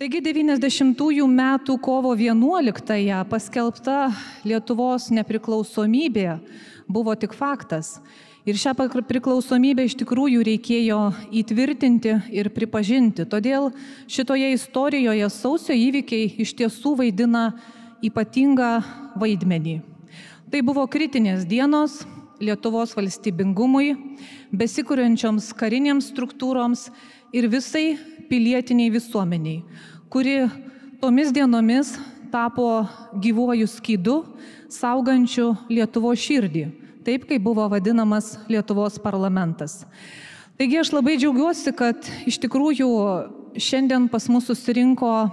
Taigi 90 metų kovo 11-ąją paskelbta Lietuvos nepriklausomybė buvo tik faktas. Ir šią priklausomybę iš tikrųjų reikėjo įtvirtinti ir pripažinti. Todėl šitoje istorijoje sausio įvykiai iš tiesų vaidina ypatingą vaidmenį. Tai buvo kritinės dienos Lietuvos valstybingumui, besikuriančioms karinėms struktūroms ir visai pilietiniai visuomeniai, kuri tomis dienomis tapo gyvuoju skydu, saugančiu Lietuvos širdį, taip kaip buvo vadinamas Lietuvos parlamentas. Taigi aš labai džiaugiuosi, kad iš tikrųjų šiandien pas mus susirinko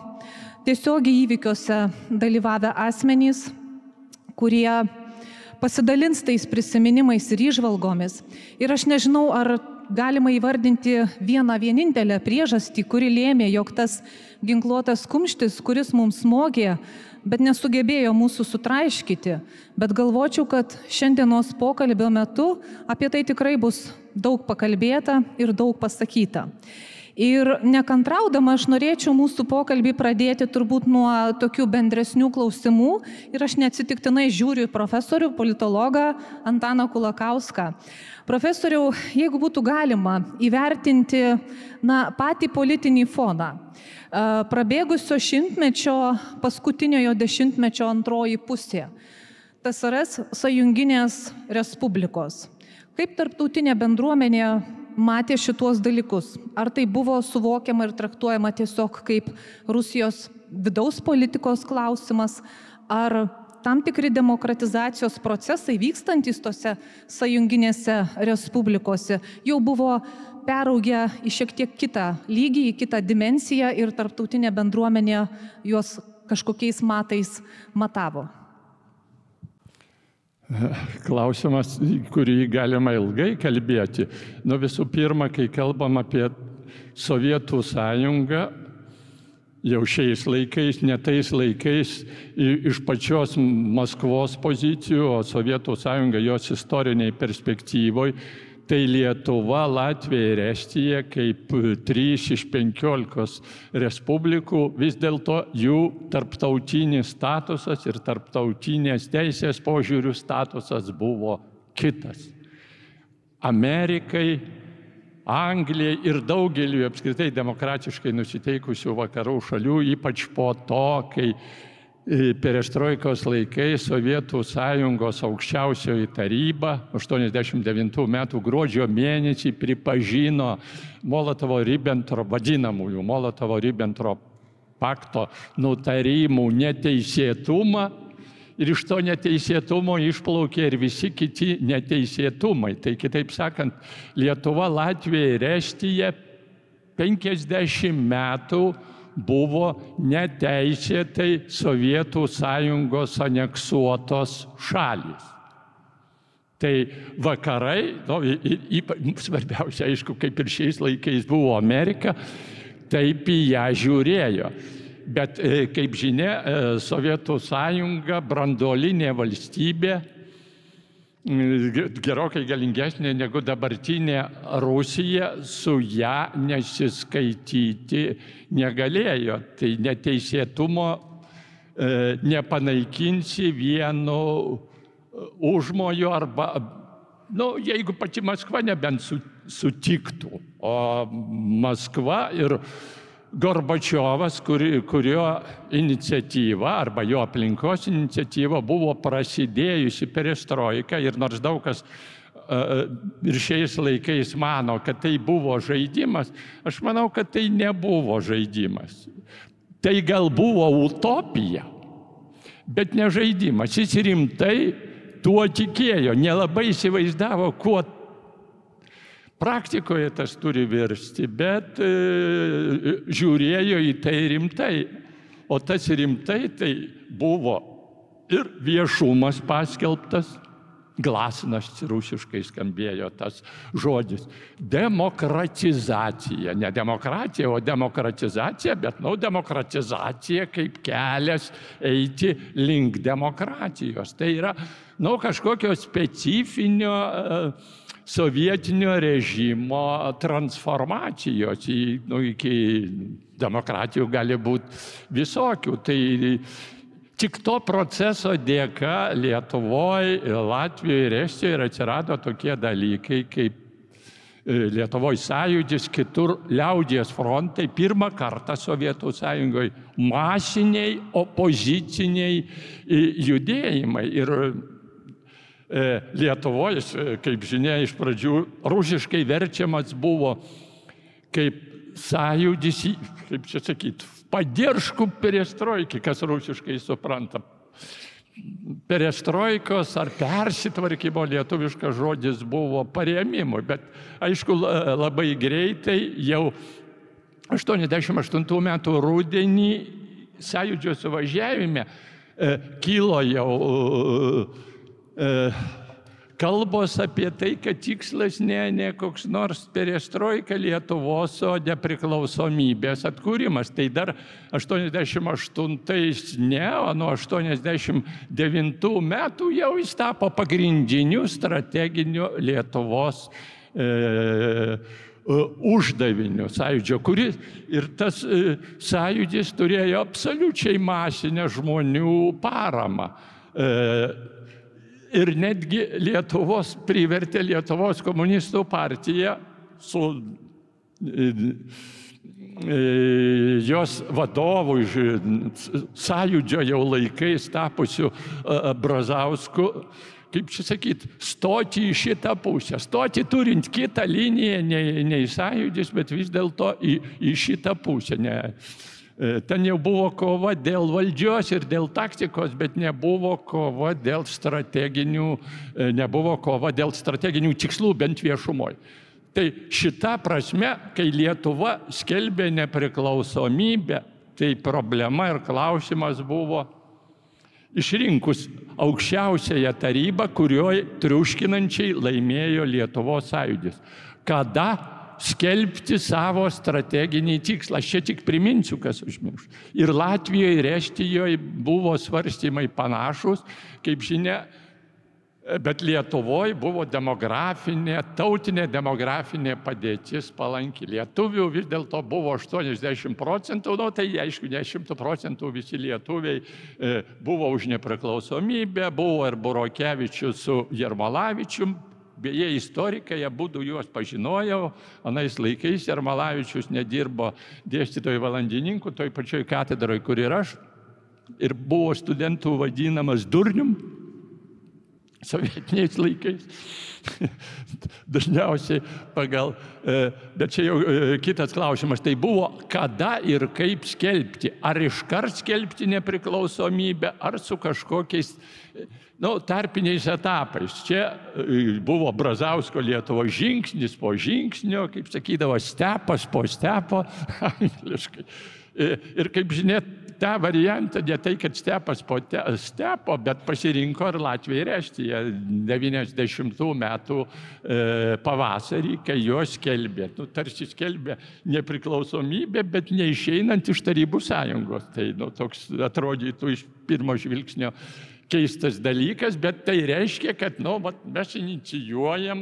tiesiogiai įvykiuose dalyvavę asmenys, kurie pasidalins tais prisiminimais ir įžvalgomis. Ir aš nežinau, ar galima įvardinti vienintelę priežastį, kuri lėmė, jog tas ginkluotas kumštis, kuris mums smogė, bet nesugebėjo mūsų sutraiškyti. Bet galvočiau, kad šiandienos pokalbio metu apie tai tikrai bus daug pakalbėta ir daug pasakyta. Ir nekantraudama aš norėčiau mūsų pokalbį pradėti turbūt nuo tokių bendresnių klausimų ir aš neatsitiktinai žiūriu į profesorių, politologą Antaną Kulakauską. Profesoriau, jeigu būtų galima įvertinti patį politinį foną, prabėgusio šimtmečio, paskutiniojo dešimtmečio antroji pusė, TSRS Sąjunginės Respublikos. Kaip tarptautinė bendruomenė matė šituos dalykus? Ar tai buvo suvokiama ir traktuojama tiesiog kaip Rusijos vidaus politikos klausimas, ar tam tikri demokratizacijos procesai vykstantys tose sąjunginėse respublikose jau buvo peraugę į šiek tiek kitą lygį, į kitą dimensiją ir tarptautinė bendruomenė juos kažkokiais matais matavo? Klausimas, kurį galima ilgai kalbėti. Visų pirma, kai kalbam apie Sovietų sąjungą, jau šiais laikais, ne tais laikais, iš pačios Maskvos pozicijų, o Sovietų sąjunga jos istoriniai perspektyvoj, tai Lietuva, Latvija ir Estija kaip 3 iš 15 respublikų, vis dėlto jų tarptautinis statusas ir tarptautinės teisės požiūrių statusas buvo kitas. Amerikai, Anglijai ir daugeliu apskritai demokratiškai nusiteikusių vakarų šalių, ypač po to, kai perestroikos laikais Sovietų sąjungos aukščiausioji taryba 89 metų gruodžio mėnesį pripažino vadinamųjų Molotovo-Ribbentrop pakto nutarimų neteisėtumą ir iš to neteisėtumo išplaukė ir visi kiti neteisėtumai. Tai kitaip sakant, Lietuva, Latvija ir Estija 50 metų buvo neteisėtai Sovietų sąjungos aneksuotos šalys. Tai vakarai, svarbiausia, aišku, kaip ir šiais laikais buvo Amerika, taip į ją žiūrėjo. Bet, kaip žinia, Sovietų sąjunga, branduolinė valstybė, gerokai galingesnė negu dabartinė Rusija, su ją nesiskaityti negalėjo. Tai neteisėtumo nepanaikinsi vienu užmoju arba, jeigu pati Maskva nebent sutiktų. O Maskva ir Gorbačiovas, kurio iniciatyva arba jo aplinkos iniciatyva buvo prasidėjusi perestroika ir nors daug kas ir šiais laikais mano, kad tai buvo žaidimas, aš manau, kad tai nebuvo žaidimas. Tai gal buvo utopija, bet ne žaidimas. Jis rimtai tuo tikėjo, nelabai įsivaizdavo, kuo praktikoje tas turi virsti, bet žiūrėjo į tai rimtai. O tas rimtai tai buvo ir viešumas paskelbtas, glasnas rusiškai skambėjo tas žodis, demokratizacija. Ne demokratija, o demokratizacija, bet demokratizacija kaip kelias eiti link demokratijos. Tai yra kažkokio specifinio sovietinio režimo transformacijos iki demokratijų gali būti visokių. Tai tik to proceso dėka Lietuvoje, Latvijoje ir Estijoje atsirado tokie dalykai kaip Lietuvos sąjūdis, kitur liaudies frontai, pirmą kartą Sovietų sąjungoje masiniai opoziciniai judėjimai. Ir Lietuvoje, kaip žinia, iš pradžių rusiškai verčiamas buvo kaip sąjūdis, kaip čia sakyti, padėržkų perestroiki, kas rusiškai supranta. Perestroikos ar persitvarkymo lietuviškas žodis buvo parėmimui, bet aišku, labai greitai jau 88 metų rudenį sąjūdžio suvažiavime kilo jau kalbos apie tai, kad tikslas ne koks nors perestroika Lietuvos, o nepriklausomybės atkūrimas. Tai dar 88 ne, o nuo 89 metų jau jis tapo pagrindiniu strateginiu Lietuvos uždaviniu sąjūdžio, kuris ir tas sąjūdis turėjo absoliučiai masinę žmonių paramą. Ir netgi privertė Lietuvos komunistų partiją su jos vadovų sąjūdžio jau laikais tapusiu Brazausku, kaip čia sakyti, stoti į šitą pusę, stoti turint kitą liniją nei sąjūdis, bet vis dėlto į šitą pusę. Ten jau buvo kova dėl valdžios ir dėl taktikos, bet nebuvo kova dėl strateginių tikslų, bent viešumoje. Tai šita prasme, kai Lietuva skelbė nepriklausomybę, tai problema ir klausimas buvo išrinkus aukščiausiąją tarybą, kurioje triuškinančiai laimėjo Lietuvos sąjūdis. Kada skelbti savo strateginį tikslą. Aš čia tik priminsiu, kas užmiršo. Ir Latvijoje, ir Estijoje buvo svarstymai panašus, kaip žinia, bet Lietuvoje buvo tautinė demografinė padėtis palanki. Lietuvių vis dėlto buvo 80%, tai aišku, ne 100% visi lietuviai buvo už nepriklausomybę, buvo ir Burokevičius su Jarmalavičium. Beje, istorikai, abudu juos pažinojau, anais laikais Jarmalavičius nedirbo dėstytojų valandininkų, toj pačioj katedroje, kur ir aš, ir buvo studentų vadinamas durnium, sovietiniais laikais. Dažniausiai pagal, bet čia jau kitas klausimas, tai buvo kada ir kaip skelbti, ar iškart skelbti nepriklausomybę, ar su kažkokiais tarpiniais etapais. Čia buvo Brazausko Lietuvos žingsnis po žingsnio, kaip sakydavo, stepas po stepo, angliškai. Ir kaip žinia, tą variantą, ne tai, kad stepas po stepo, bet pasirinko ir Latvija ir Estija 90 metų pavasarį, kai jos skelbė. Tarsi skelbė nepriklausomybę, bet neišeinant iš Tarybų sąjungos. Tai toks atrodytų iš pirmo žvilgsnio keistas dalykas, bet tai reiškia, kad mes inicijuojam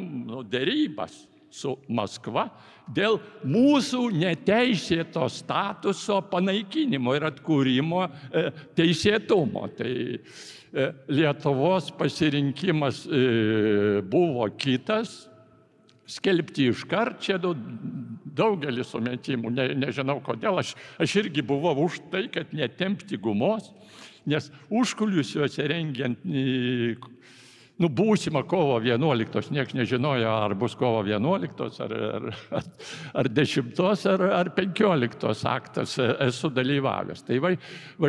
derybas su Maskva dėl mūsų neteisėto statuso panaikinimo ir atkūrimo teisėtumo. Tai Lietuvos pasirinkimas buvo kitas, skelbti iškart, čia daugelis sumetimų, nežinau kodėl, aš irgi buvau už tai, kad netempti gumos, nes užkulisiuose rengiant būsimą kovo 11, nieks nežinojo, ar bus kovo 11, ar 10, ar 15 aktas esu dalyvavęs. Tai va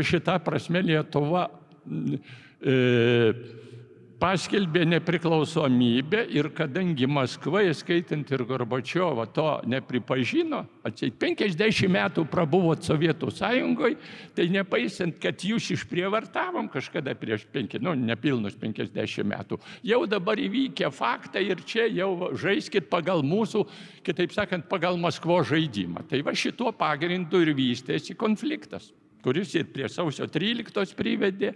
šitą prasme Lietuva paskelbė nepriklausomybę ir kadangi Maskva, įskaitant ir Gorbačiovą, to nepripažino, 50 metų prabuvot Sovietų sąjungoje, tai nepaisant, kad jūs išprievartavom kažkada prieš nepilnus 50 metų, jau dabar įvykę faktai ir čia jau žaiskit pagal mūsų, kitaip sakant, pagal Maskvos žaidimą. Tai va šituo pagrindu ir vystėsi konfliktas, kuris ir prie sausio 13 privedė.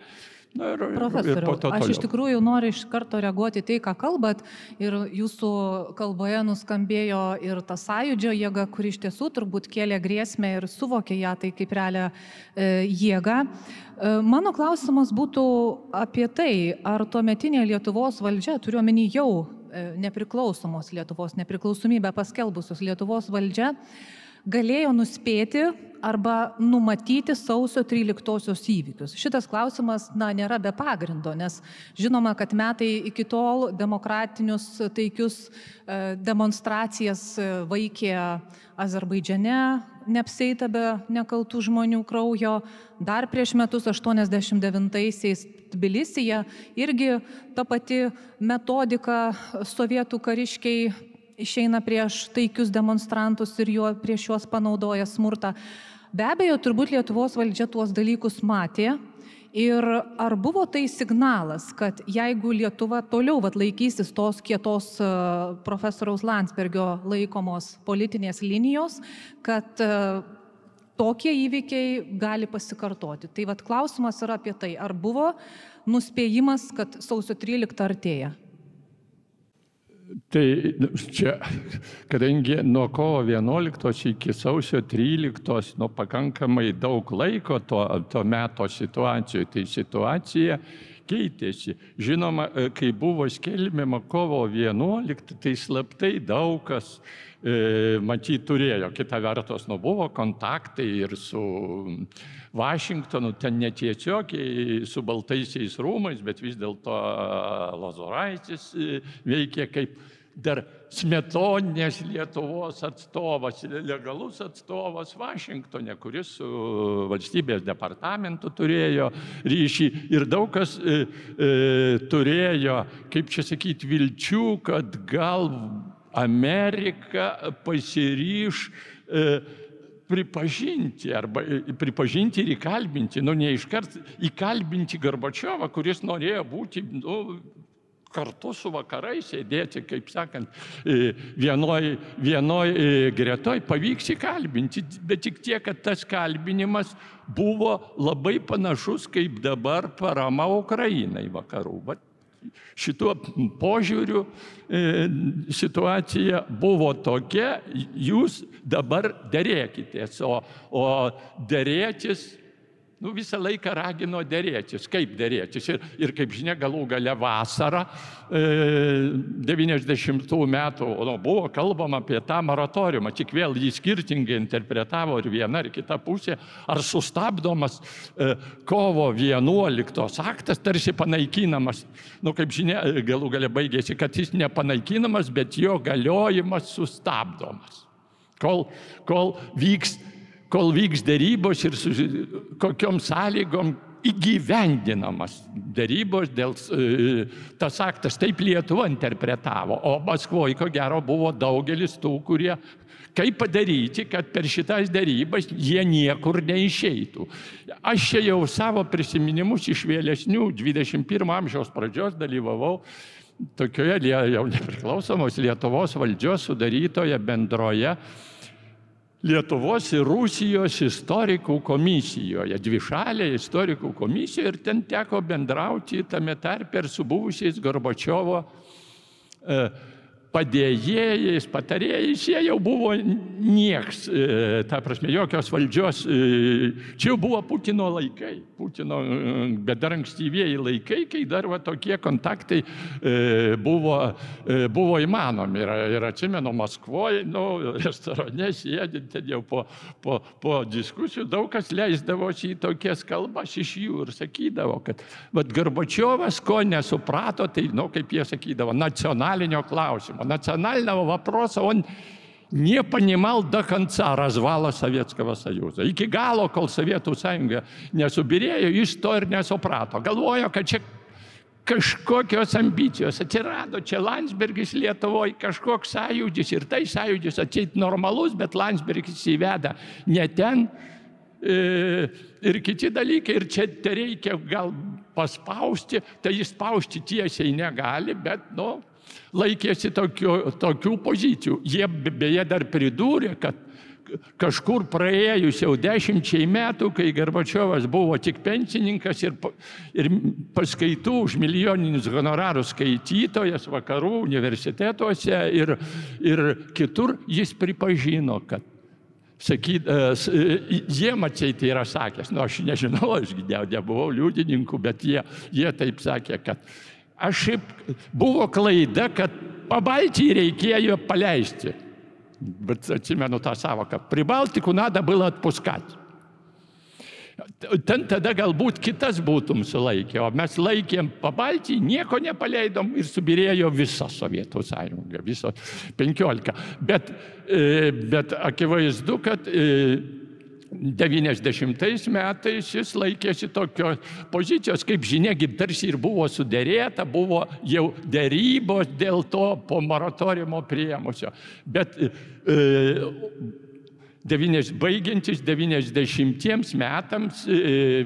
Na, ir Profesoriau, po to aš iš toliau. tikrųjų noriu iš karto reaguoti tai, ką kalbat, ir jūsų kalboje nuskambėjo ir ta sąjūdžio jėga, kuri iš tiesų turbūt kėlė grėsmę ir suvokė ją tai kaip realią jėgą. Mano klausimas būtų apie tai, ar tuometinė Lietuvos valdžia, turiuomenį jau nepriklausomos Lietuvos, nepriklausomybę paskelbusios Lietuvos valdžia, galėjo nuspėti arba numatyti sausio 13-osios įvykius. Šitas klausimas, nėra be pagrindo, nes žinoma, kad metai iki tol demokratinius taikius demonstracijas vaikė Azerbaidžiane, neapsieita be nekaltų žmonių kraujo. Dar prieš metus 89-aisiais Tbilisyje irgi ta pati metodika, sovietų kariškiai išeina prieš taikius demonstrantus ir prieš juos panaudoja smurtą. Be abejo, turbūt Lietuvos valdžia tuos dalykus matė. Ir ar buvo tai signalas, kad jeigu Lietuva toliau laikysis tos kietos profesoriaus Landsbergio laikomos politinės linijos, kad tokie įvykiai gali pasikartoti? Tai klausimas yra apie tai, ar buvo nuspėjimas, kad sausio 13 artėja? Tai čia, kadangi nuo kovo 11 iki sausio 13 pakankamai daug laiko to meto situacijoje, tai situacija keitėsi. Žinoma, kai buvo skelbiama kovo 11, tai slaptai daug kas matyt turėjo. Kita vertus, buvo kontaktai ir su Vašingtonu, ten netiesiogiai su Baltaisiais rūmais, bet vis dėlto Lozoraitis veikė kaip dar smetoninės Lietuvos atstovas, legalus atstovas Vašingtone, kuris su valstybės departamentu turėjo ryšį ir daug kas turėjo, kaip čia sakyti, vilčių, kad gal Amerika pasiryš pripažinti ir įkalbinti, ne iškart įkalbinti Gorbačiovą, kuris norėjo būti kartu su vakarais, sėdėti, kaip sakant, vienoj gretoj, pavyks įkalbinti, bet tik tiek, kad tas kalbinimas buvo labai panašus, kaip dabar parama Ukrainai vakarų. Šituo požiūriu situacija buvo tokia, jūs dabar derėkitės, o derėtis, visą laiką ragino derėtis. Kaip derėtis? Ir kaip žinia, galų gale vasarą 90 metų buvo kalbama apie tą moratoriumą, tik vėl jį skirtingai interpretavo ir viena ir kita pusė, ar sustabdomas kovo 11 aktas tarsi panaikinamas. Kaip žinia, galų gale baigėsi, kad jis nepanaikinamas, bet jo galiojimas sustabdomas. Kol vyks dėrybos ir su kokiom sąlygom įgyvendinamas dėrybos, dėl tas aktas taip Lietuva interpretavo, o Maskvoje, ko gero, buvo daugelis tų, kurie kaip padaryti, kad per šitas dėrybas jie niekur neišeitų. Aš čia jau savo prisiminimus iš vėlesnių 21 amžiaus pradžios dalyvavau tokioje jau nepriklausomos Lietuvos valdžios sudarytoje bendroje Lietuvos ir Rusijos istorikų komisijoje, dvišalėje istorikų komisijoje, ir ten teko bendrauti tame tarpe ir su buvusiais Gorbačiovo padėjėjais, patarėjais. Jie jau buvo nieks, ta prasme, jokios valdžios. Čia jau buvo Putino laikai, bet dar ankstyvieji laikai, kai dar tokie kontaktai buvo įmanomi. Ir atsimenu, Maskvoje, restorane sėdint, jau po diskusijų daug kas leisdavosi į tokias kalbas iš jų ir sakydavo, kad Gorbačiovas ko nesuprato, tai, kaip jie sakydavo, национального klausimo. Национального вопроса он не понимал до конца развала Советского Союза. Iki galo, kol Sovietų sąjunga nesubirėjo, jis to ir nesuprato. Galvojo, kad čia kažkokios ambicijos atsirado, čia Landsbergis Lietuvoje, kažkoks sąjūdis ir tai sąjūdis atseit normalus, bet Landsbergis įveda ne ten ir kiti dalykai. Ir čia reikia gal paspausti, tai jis spausti tiesiai negali, bet, laikėsi tokių pozicijų. Jie beje dar pridūrė, kad kažkur praėjus jau 10 metų, kai Gorbačiovas buvo tik pensininkas ir paskaitų už milijoninius honorarus skaitytojas vakarų universitetuose ir kitur, jis pripažino, kad jie mačiai tai yra sakęs, aš nežinau, aš nebuvau liudininku, bet jie taip sakė, kad buvo klaida, kad Pabaltijį reikėjo paleisti. Bet atsimenu tą savoką. Pribaltiku надо было отпускать. Ten tada galbūt kitas būtum sulaikę, o mes laikėm Pabaltijį, nieko nepaleidom ir subirėjo visa Sovietų sąjunga, viso 15. Bet akivaizdu, kad 90 metais jis laikėsi tokios pozicijos, kaip žinia, tarsi ir buvo suderėta, buvo jau derybos dėl to po moratoriumo priėmusio. Bet baigiantis 90 metams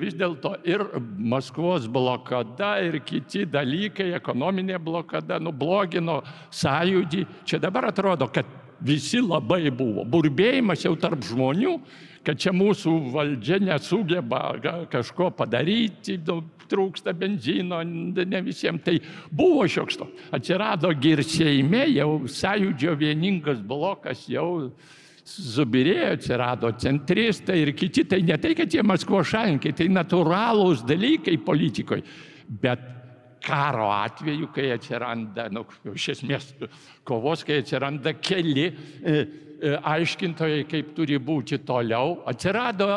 vis dėlto ir Maskvos blokada ir kiti dalykai, ekonominė blokada, nublogino sąjūdį. Čia dabar atrodo, kad visi labai buvo. Burbėjimas jau tarp žmonių, kad čia mūsų valdžia nesugeba kažko padaryti, trūksta benzino, ne visiems. Tai buvo šioks toks. Atsirado ir Seime, jau sąjūdžio vieningas blokas jau subirėjo, atsirado centristai ir kiti. Tai ne tai, kad jie Maskvos šalininkai, tai natūralūs dalykai politikoje. Bet karo atveju, kai atsiranda, iš esmės kovos, kai atsiranda keli aiškintojai, kaip turi būti toliau, atsirado,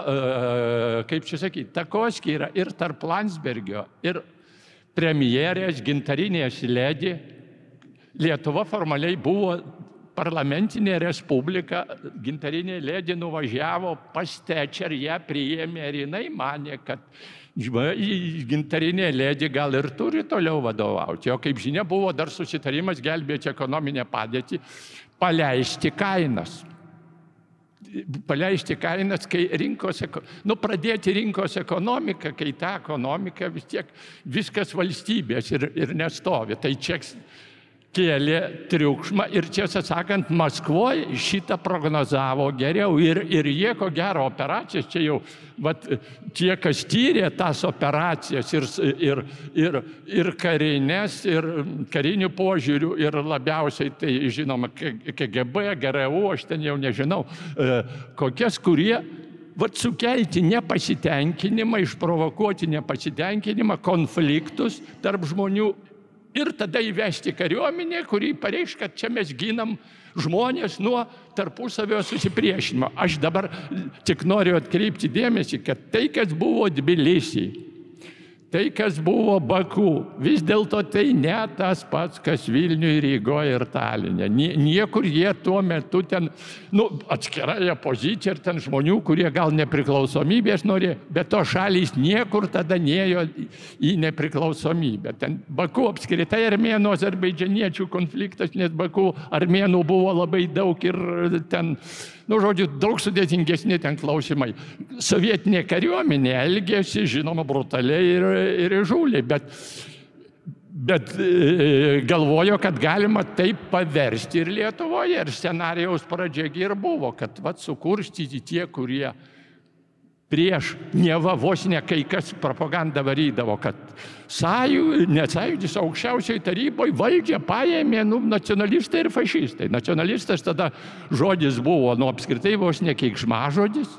kaip čia sakyti, takoskyra ir tarp Landsbergio, ir premjerės Gintarinės Ledi. Lietuva formaliai buvo parlamentinė respublika, Gintarinė Ledi nuvažiavo pas Thatcher, ją priėmė ir jinai manė, kad Gintarinė Ledi gal ir turi toliau vadovauti. O kaip žinia, buvo dar susitarimas gelbėti ekonominę padėtį, paleisti kainas. Paleisti kainas, kai pradėti rinkos ekonomiką, kai ta ekonomika vis tiek viskas valstybės ir nestovi. Tai čia kėlė triukšmą ir tiesą sakant, Maskvoje šitą prognozavo geriau ir jie ko gero operacijas, čia jau tie, kas tyrė tas operacijas ir karinės, ir karinių požiūrių, ir labiausiai tai žinoma KGB, GRU, aš ten jau nežinau, kokias, kurie sukelti nepasitenkinimą, išprovokuoti nepasitenkinimą, konfliktus tarp žmonių. Ir tada įvesti kariuomenę, kuri pareikš, kad čia mes ginam žmonės nuo tarpusavio susipriešinimo. Aš dabar tik noriu atkreipti dėmesį, kad tai, kas buvo Tbilisi, tai, kas buvo Baku, vis dėlto tai ne tas pats, kas Vilniuje, Rygoje ir Taline. Niekur jie tuo metu ten, atskirąją poziciją ir ten žmonių, kurie gal nepriklausomybės norėjo, bet to šalys niekur tada nėjo į nepriklausomybę. Ten Baku apskritai armėnų azerbaidžianiečių konfliktas, nes Baku armėnų buvo labai daug ir ten, žodžiu, daug sudėtingesni ten klausimai. Sovietinė kariuomenė elgėsi, žinoma, brutaliai ir įžūliai, bet galvojo, kad galima taip paversti ir Lietuvoje. Ir scenarijaus pradžiagi ir buvo, kad sukurstyti tie, kurie prieš neva vos ne kai kas propagandą varydavo, kad sąjūdis aukščiausioj taryboje valdžią paėmė nacionalistai ir fašistai. Nacionalistas tada žodis buvo, apskritai vos ne keiksmažodis,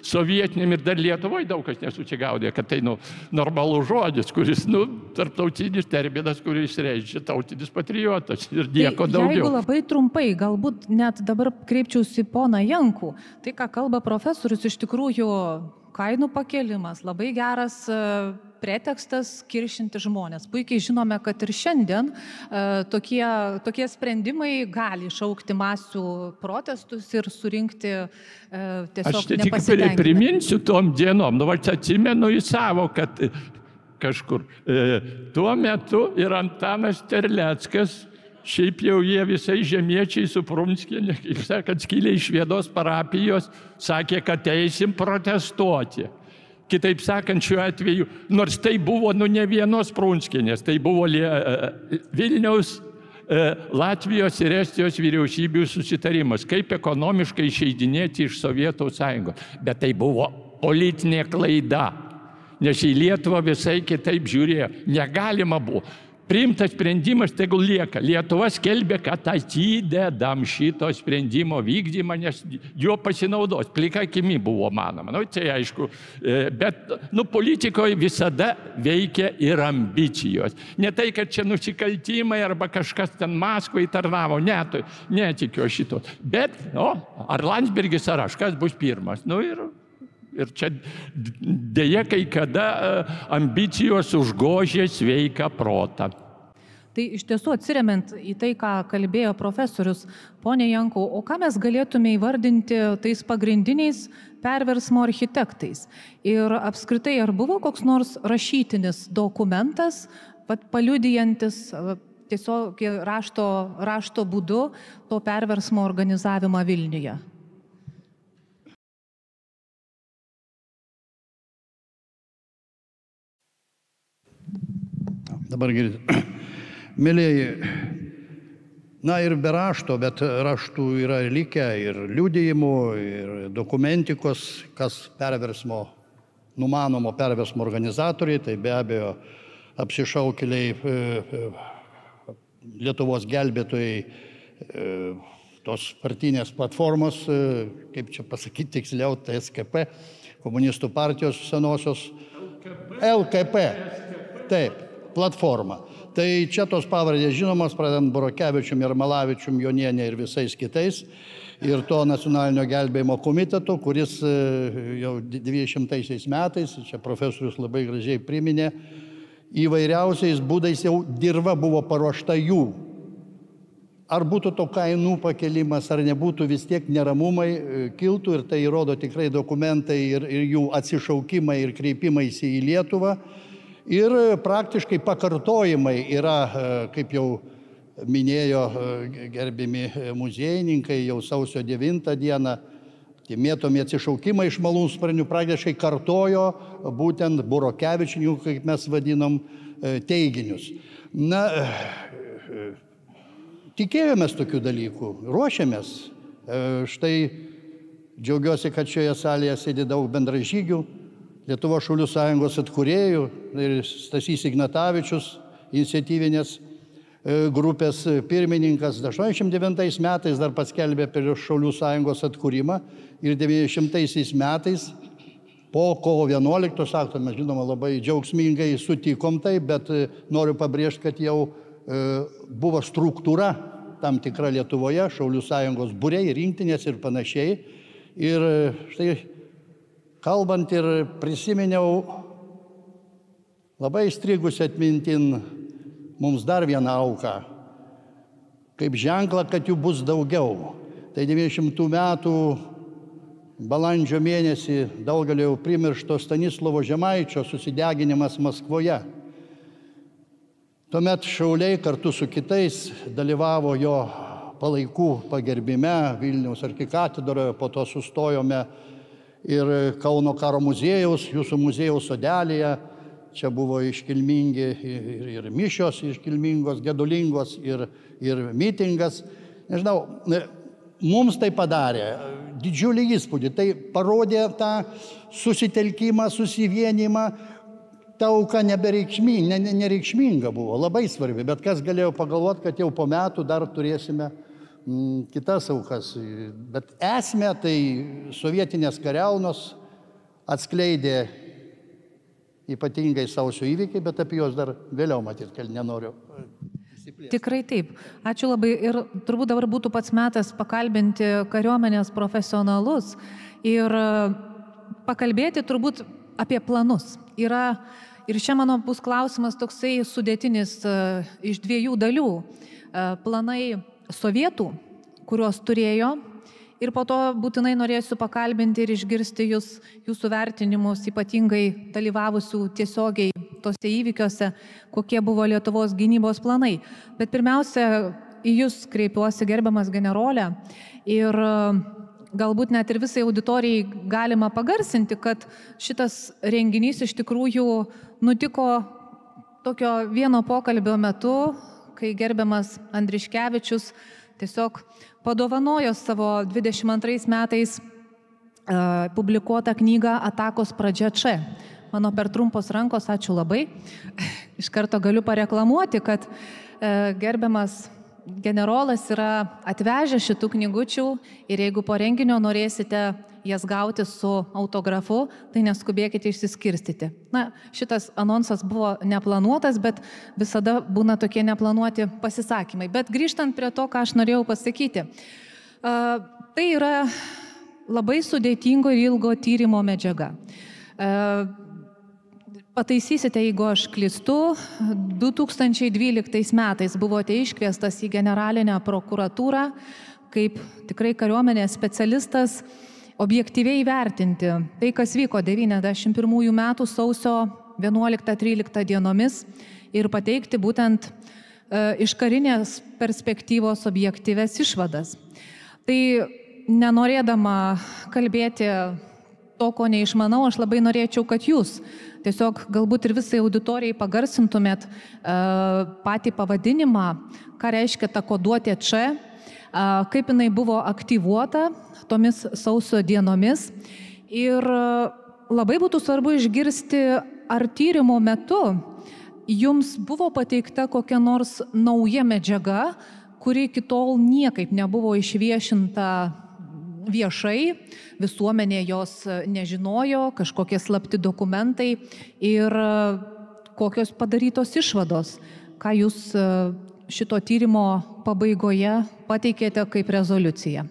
sovietiniam ir dar Lietuvoje daug kas nesusigaudė, kad tai normalus žodis, kuris, tarptautinis terminas, kuris reiškia tautinis patriotas ir nieko daugiau. Jeigu labai trumpai, galbūt net dabar kreipčiausi poną Jankų, tai ką kalba profesorius, iš tikrųjų kainų pakėlimas, labai geras pretekstas kiršinti žmonės. Puikiai žinome, kad ir šiandien tokie sprendimai gali išaukti masių protestus ir surinkti tiesiog nepasitenkinimą. Aš tik priminsiu tom dienom, atsimenu į savo, kad kažkur tuo metu ir Antanas Terleckas, šiaip jau jie visai žemiečiai su Prunskiene, kaip sakant, skylė iš Viedos parapijos, sakė, kad eisim protestuoti. Kitaip sakant, šiuo atveju, nors tai buvo ne vienos Prunskienės, tai buvo Vilniaus Latvijos ir Estijos vyriausybių susitarimas, kaip ekonomiškai išeidinėti iš Sovietų sąjungos. Bet tai buvo politinė klaida, nes į Lietuvą visai kitaip žiūrėjo. Negalima buvo. Priimtas sprendimas, tegul lieka. Lietuva skelbė, kad atidedam šito sprendimo vykdymą, nes juo pasinaudos. Plika akimi buvo manoma. Tai aišku, bet politikoje visada veikia ir ambicijos. Ne tai, kad čia nusikaltimai arba kažkas ten Maskvai tarnavo. Ne, netikiu šito. Bet, ar Landsbergis ar aš, kas bus pirmas? Ir čia dėja kai kada ambicijos užgožė sveiką protą. Tai iš tiesų atsiremiant į tai, ką kalbėjo profesorius, ponė Jankau, o ką mes galėtume įvardinti tais pagrindiniais perversmo architektais? Ir apskritai, ar buvo koks nors rašytinis dokumentas, paliudijantis tiesiog rašto būdu to perversmo organizavimą Vilniuje? Dabar girdite. Mėlėjai, ir be rašto, bet raštų yra likę ir liudijimų, ir dokumentikos, kas numanomo perversmo organizatoriai, tai be abejo apsišaukėliai Lietuvos gelbėtojai tos partinės platformos, kaip čia pasakyti tiksliau, tai SKP, komunistų partijos senosios, LKP, taip. Platforma. Tai čia tos pavardės žinomas, pradedant Burokevičium, Jarmalavičium, Jonienė ir visais kitais. Ir to nacionalinio gelbėjimo komiteto, kuris jau 20 metais, čia profesorius labai gražiai priminė, įvairiausiais būdais jau dirva buvo paruošta jų. Ar būtų to kainų pakelimas, ar nebūtų, vis tiek neramumai kiltų ir tai įrodo tikrai dokumentai ir jų atsišaukimai ir kreipimaisi į Lietuvą. Ir praktiškai pakartojimai yra, kaip jau minėjo gerbimi muziejininkai, jau sausio 9 dieną, tie mėtomi atsišaukimai iš malūnsparnių praktiškai kartojo būtent Burokevičių, kaip mes vadinam, teiginius. Tikėjomės tokių dalykų, ruošiamės. Štai džiaugiuosi, kad šioje salėje sėdi daug bendražygių. Lietuvos Šaulių sąjungos atkūrėjų ir Stasys Ignatavičius, iniciatyvinės grupės pirmininkas, 89 metais dar paskelbė apie Šaulių sąjungos atkūrimą ir 90 metais po kovo 11 akto, mes žinoma labai džiaugsmingai sutikom tai, bet noriu pabrėžti, kad jau buvo struktūra tam tikra Lietuvoje, Šaulių sąjungos būriai, rinktinės ir panašiai. Ir štai kalbant ir prisiminiau labai įstrigusią atmintin mums dar vieną auką, kaip ženklą, kad jų bus daugiau. Tai 90 metų balandžio mėnesį daugelio primiršto Stanislovo Žemaičio susideginimas Maskvoje. Tuomet šauliai kartu su kitais dalyvavo jo palaikų pagerbime Vilniaus arkikatedroje, po to sustojome ir Kauno karo muziejaus, jūsų muziejaus sodelėje. Čia buvo iškilmingi ir mišios iškilmingos, gedulingos ir mitingas. Nežinau, mums tai padarė didžiulį įspūdį. Tai parodė tą susitelkimą, susivienimą. Ta auka nereikšminga buvo, labai svarbi. Bet kas galėjo pagalvoti, kad jau po metų dar turėsime kitas aukas. Bet esmė tai sovietinės kariaunos atskleidė ypatingai sausio įvykiai, bet apie juos dar vėliau matyti, kad nenoriu. Tikrai taip. Ačiū labai. Ir turbūt dabar būtų pats metas pakalbinti kariuomenės profesionalus ir pakalbėti turbūt apie planus. Ir čia mano bus klausimas toksai sudėtinis iš dviejų dalių. Planai sovietų, kuriuos turėjo, ir po to būtinai norėsiu pakalbinti ir išgirsti jūsų vertinimus, ypatingai dalyvavusių tiesiogiai tose įvykiuose, kokie buvo Lietuvos gynybos planai. Bet pirmiausia, į jūs kreipiuosi, gerbiamas generolė, ir galbūt net ir visai auditorijai galima pagarsinti, kad šitas renginys iš tikrųjų nutiko tokio vieno pokalbio metu, kai gerbiamas Andriškevičius tiesiog padovanojo savo 22 metais publikuotą knygą Atakos pradžia čia. Mano per trumpos rankos, ačiū labai. Iš karto galiu pareklamuoti, kad gerbiamas generolas yra atvežę šitų knygučių ir jeigu po renginio norėsite jas gauti su autografu, tai neskubėkite išsiskirstyti. Na, šitas anonsas buvo neplanuotas, bet visada būna tokie neplanuoti pasisakymai. Bet grįžtant prie to, ką aš norėjau pasakyti, tai yra labai sudėtingo ir ilgo tyrimo medžiaga. Pataisysite, jeigu aš klystu, 2012 metais buvote iškviestas į generalinę prokuratūrą kaip tikrai kariuomenės specialistas objektyviai vertinti tai, kas vyko 91 metų sausio 11-13 dienomis ir pateikti būtent iš karinės perspektyvos objektyves išvadas. Tai nenorėdama kalbėti to, ko neišmanau, aš labai norėčiau, kad jūs tiesiog galbūt ir visai auditorijai pagarsintumėt patį pavadinimą, ką reiškia ta koduotė čia, kaip jinai buvo aktyvuota tomis sausio dienomis. Ir labai būtų svarbu išgirsti, ar tyrimo metu jums buvo pateikta kokia nors nauja medžiaga, kuri iki tol niekaip nebuvo išviešinta viešai, visuomenė jos nežinojo, kažkokie slapti dokumentai ir kokios padarytos išvados, ką jūs šito tyrimo pabaigoje pateikėte kaip rezoliuciją.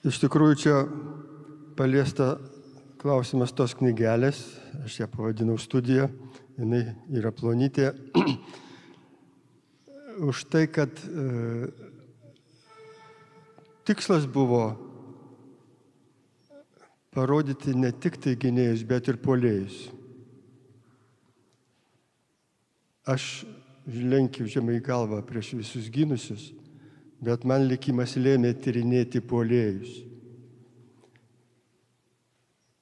Iš tikrųjų, čia paliesta klausimas tos knygelės, aš ją pavadinau studija, jinai yra plonytė. Už tai, kad tikslas buvo parodyti ne tik tai gynėjus, bet ir puolėjus. Aš lenkiu žemai galvą prieš visus gynusius, bet man likimas lėmė tyrinėti puolėjus.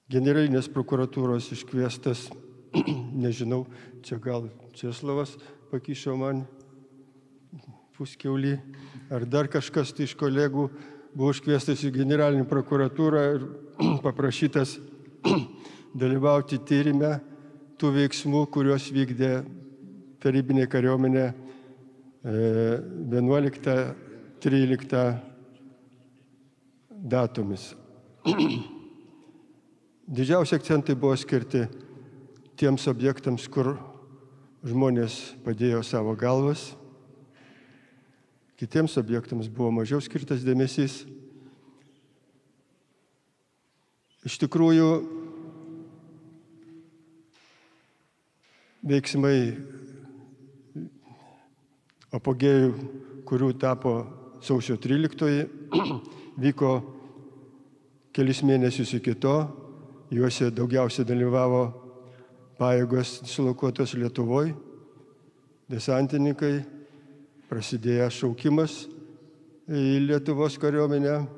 Generalinės prokuratūros iškviestas, nežinau, čia gal Česlavas pakišo man puskiaulį, ar dar kažkas tai iš kolegų buvo iškviestas į generalinį prokuratūrą ir paprašytas dalyvauti tyrime tų veiksmų, kuriuos vykdė tarybinė kariuomenė 11-13 datomis. Didžiausi akcentai buvo skirti tiems objektams, kur žmonės padėjo savo galvas. Kitiems objektams buvo mažiau skirtas dėmesys. Iš tikrųjų, veiksmai apogėjų, kurių tapo sausio 13, vyko kelis mėnesius iki to. Juose daugiausiai dalyvavo pajėgos dislokuotos Lietuvoje, desantininkai. Prasidėjo šaukimas į Lietuvos kariuomenę,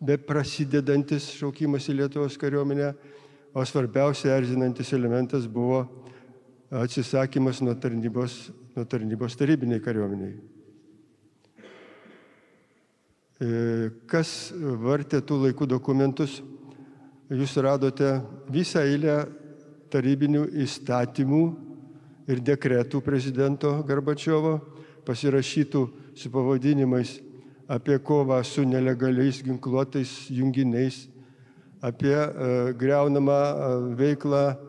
be prasidedantis šaukimas į Lietuvos kariuomenę, o svarbiausia erzinantis elementas buvo atsisakymas nuo tarnybos tarybiniai kariuomeniai. Kas vartė tų laikų dokumentus, jūs radote visą eilę tarybinių įstatymų ir dekretų prezidento Gorbačiovo, pasirašytų su pavadinimais apie kovą su nelegaliais ginkluotais junginiais, apie griaunamą veiklą,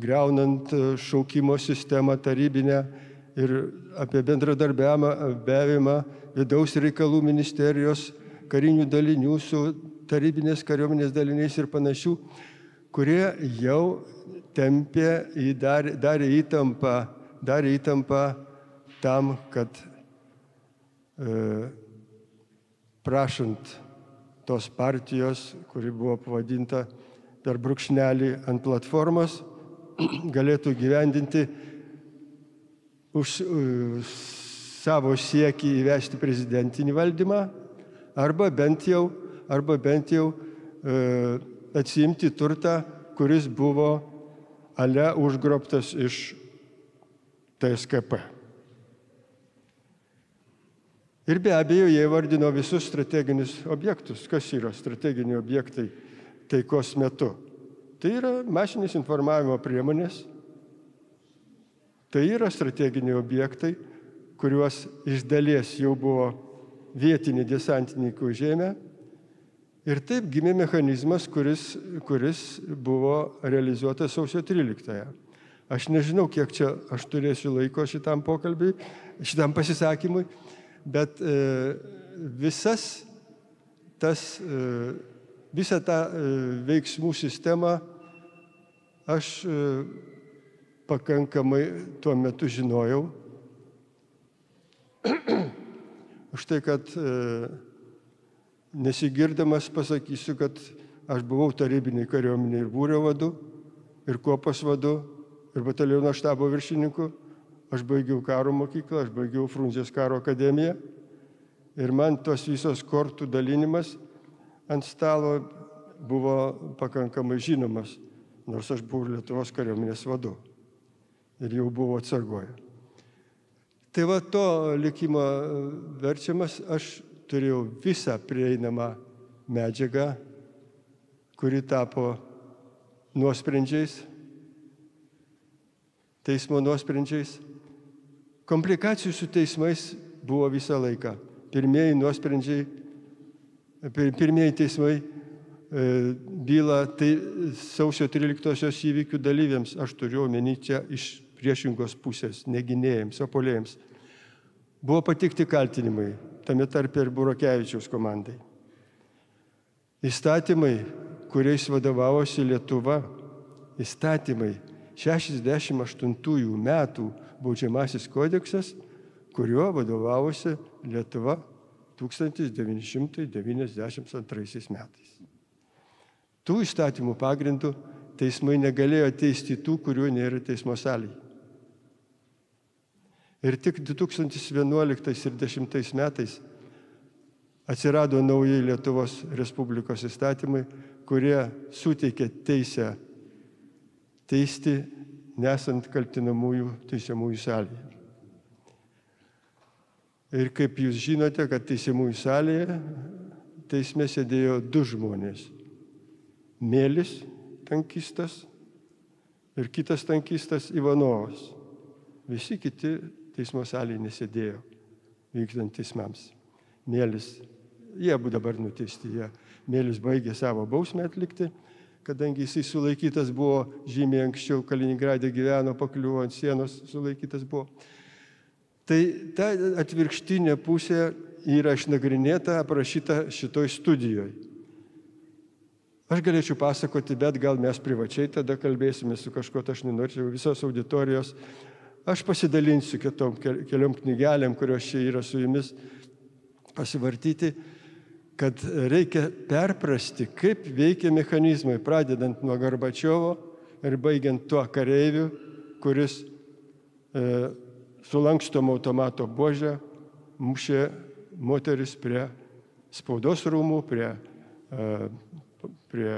griaunant šaukimo sistemą tarybinę ir apie bendradarbiavimą vidaus reikalų ministerijos karinių dalinių su tarybinės kariuomenės daliniais ir panašių, kurie jau tempė, darė įtampą tam, kad prašant tos partijos, kuri buvo pavadinta per brūkšnelį ant platformos, galėtų gyvendinti už savo siekį įvesti prezidentinį valdymą arba bent jau atsiimti turtą, kuris buvo ale užgrobtas iš TSKP. Ir be abejo, jie vardino visus strateginius objektus. Kas yra strateginiai objektai taikos metu? Tai yra masinės informavimo priemonės, tai yra strateginiai objektai, kuriuos iš dalies jau buvo vietiniai desantininkai užėmę. Ir taip gimė mechanizmas, kuris buvo realizuotas sausio 13-ąją. Aš nežinau, kiek čia aš turėsiu laiko šitam pokalbiui, šitam pasisakymui, bet visą tą veiksmų sistemą aš pakankamai tuo metu žinojau. Už tai, kad nesigirdamas pasakysiu, kad aš buvau tarybiniai kariuomeniai ir būrio vadu, ir kuopos vadu, ir bataliono štabo viršininku. Aš baigiau karo mokyklą, aš baigiau Frunzės karo akademiją. Ir man tos visos kortų dalinimas ant stalo buvo pakankamai žinomas, nors aš buvau Lietuvos kariuomenės vadu. Ir jau buvau atsargoje. Tai va to likimo verčiamas, aš turėjau visą prieinamą medžiagą, kuri tapo nuosprendžiais, teismo nuosprendžiais. Komplikacijų su teismais buvo visą laiką. Pirmieji nuosprendžiai, pirmieji teismai bylą tai sausio 13-osios įvykių dalyviams, aš turiu omeny čia iš priešingos pusės, negynėjams, opolėjams. Buvo patikti kaltinimai, tame tarpe ir Burokevičiaus komandai. Įstatymai, kuriais vadovavosi Lietuva, įstatymai 68 metų baudžiamasis kodeksas, kuriuo vadovavosi Lietuva 1992 metais. Tų įstatymų pagrindų teismai negalėjo teisti tų, kurių nėra teismo salėje. Ir tik 2011 ir 2010 metais atsirado naujai Lietuvos Respublikos įstatymai, kurie suteikė teisę teisti nesant kaltinamųjų teisiamųjų salėje. Ir kaip jūs žinote, kad teisiamųjų salėje teisme sėdėjo 2 žmonės. Mėlis, tankistas, ir kitas tankistas Ivanovas. Visi kiti teismo salėje nesėdėjo, vykstant teismams. Mėlis, jie abu dabar nuteisti, Mėlis baigė savo bausmę atlikti, kadangi jisai sulaikytas buvo žymiai anksčiau, Kaliningrade gyveno, pakliuvo ant sienos, sulaikytas buvo. Tai ta atvirkštinė pusė yra išnagrinėta, aprašyta šitoj studijoje. Aš galėčiau pasakoti, bet gal mes privačiai tada kalbėsime su kažkuo, aš nenorėčiau visos auditorijos. Aš pasidalinsiu keliom knygelėm, kurios čia yra su jumis, pasivartyti, kad reikia perprasti, kaip veikia mechanizmai, pradedant nuo Gorbačiovo ir baigiant tuo kareiviu, kuris su lankstomo automato buože mušė moteris prie spaudos rūmų, prie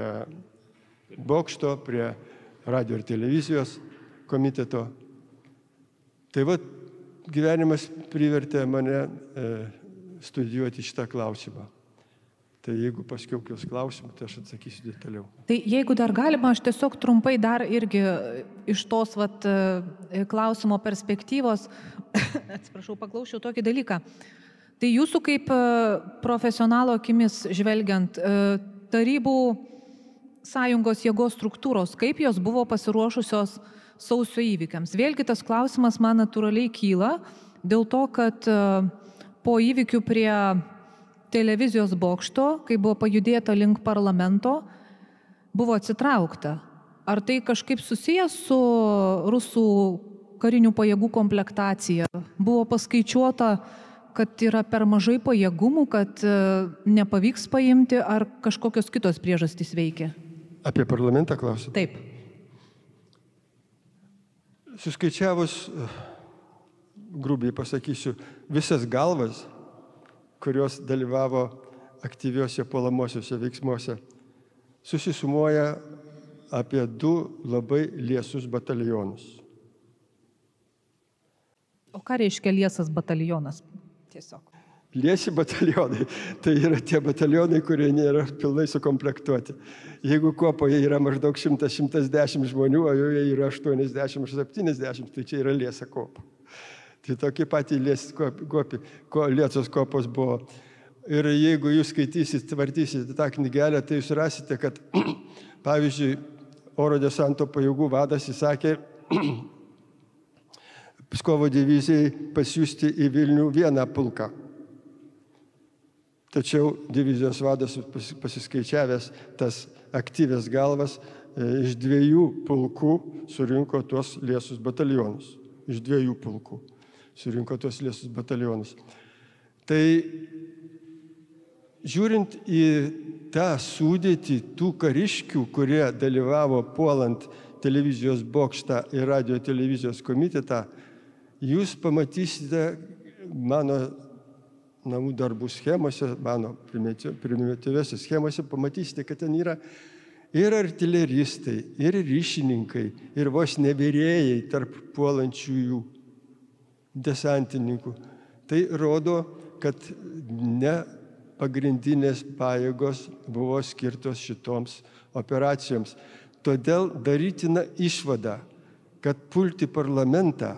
bokšto, prie radio ir televizijos komiteto. Tai va, gyvenimas privertė mane studijuoti šitą klausimą. Tai jeigu paskiau kils klausimų, tai aš atsakysiu detaliau. Tai jeigu dar galima, aš tiesiog trumpai dar irgi iš tos klausimo perspektyvos, atsiprašau, paklausčiau tokį dalyką. Tai jūsų kaip profesionalo akimis žvelgiant, tarybų sąjungos jėgos struktūros, kaip jos buvo pasiruošusios sausio įvykiams? Vėlgi tas klausimas man natūraliai kyla dėl to, kad po įvykių prie televizijos bokšto, kai buvo pajudėta link parlamento, buvo atsitraukta. Ar tai kažkaip susijęs su rusų karinių pajėgų komplektacija? Buvo paskaičiuota, kad yra per mažai pajėgumų, kad nepavyks paimti, ar kažkokios kitos priežastys veikia? Apie parlamentą klausimą? Taip. Suskaičiavus, grubiai pasakysiu, visas galvas, kurios dalyvavo aktyviuose puolamosiuose veiksmuose, susisumuoja apie 2 labai liesus batalionus. O ką reiškia liesas batalionas? Tiesiog. Liesi batalionai, tai yra tie batalionai, kurie nėra pilnai sukomplektuoti. Jeigu kopoje yra maždaug 100-110 žmonių, o joje yra 80-70, tai čia yra liesa kopa. Tai tokie patys liesos kopos buvo. Ir jeigu jūs skaitysit, vartysite tą knygelę, tai jūs rasite, kad, pavyzdžiui, oro desanto pajėgų vadas įsakė Pskovo divizijai pasiųsti į Vilnių 1 pulką. Tačiau divizijos vadas pasiskaičiavęs tas aktyvės galvas iš 2 pulkų surinko tuos liesus batalionus. Iš 2 pulkų surinko tuos liesus batalionus. Tai žiūrint į tą sudėtį tų kariškių, kurie dalyvavo puolant televizijos bokštą ir radio televizijos komitetą, jūs pamatysite mano namų darbų schemose, mano primityviose schemose, pamatysite, kad ten yra ir artileristai, ir ryšininkai, ir vos nevirėjai tarp puolančiųjų desantininkų. Tai rodo, kad ne pagrindinės pajėgos buvo skirtos šitoms operacijoms. Todėl darytina išvada, kad pulti parlamentą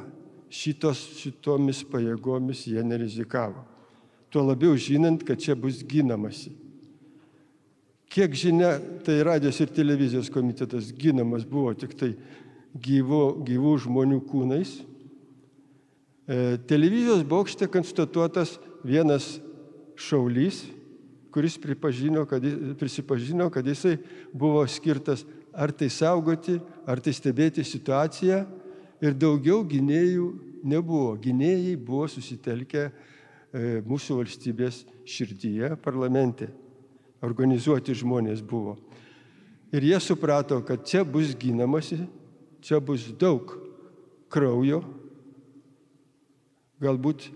šitomis pajėgomis jie nerizikavo. Tuo labiau žinant, kad čia bus ginamasi. Kiek žinia, tai radijos ir televizijos komitetas ginamas buvo tik tai gyvų žmonių kūnais. Televizijos bokšte konstatuotas vienas šaulys, kuris prisipažino, kad jisai buvo skirtas ar tai saugoti, ar tai stebėti situaciją ir daugiau gynėjų nebuvo. Gynėjai buvo susitelkę mūsų valstybės širdyje, parlamente. Organizuoti žmonės buvo. Ir jie suprato, kad čia bus ginamasi, čia bus daug kraujo, galbūt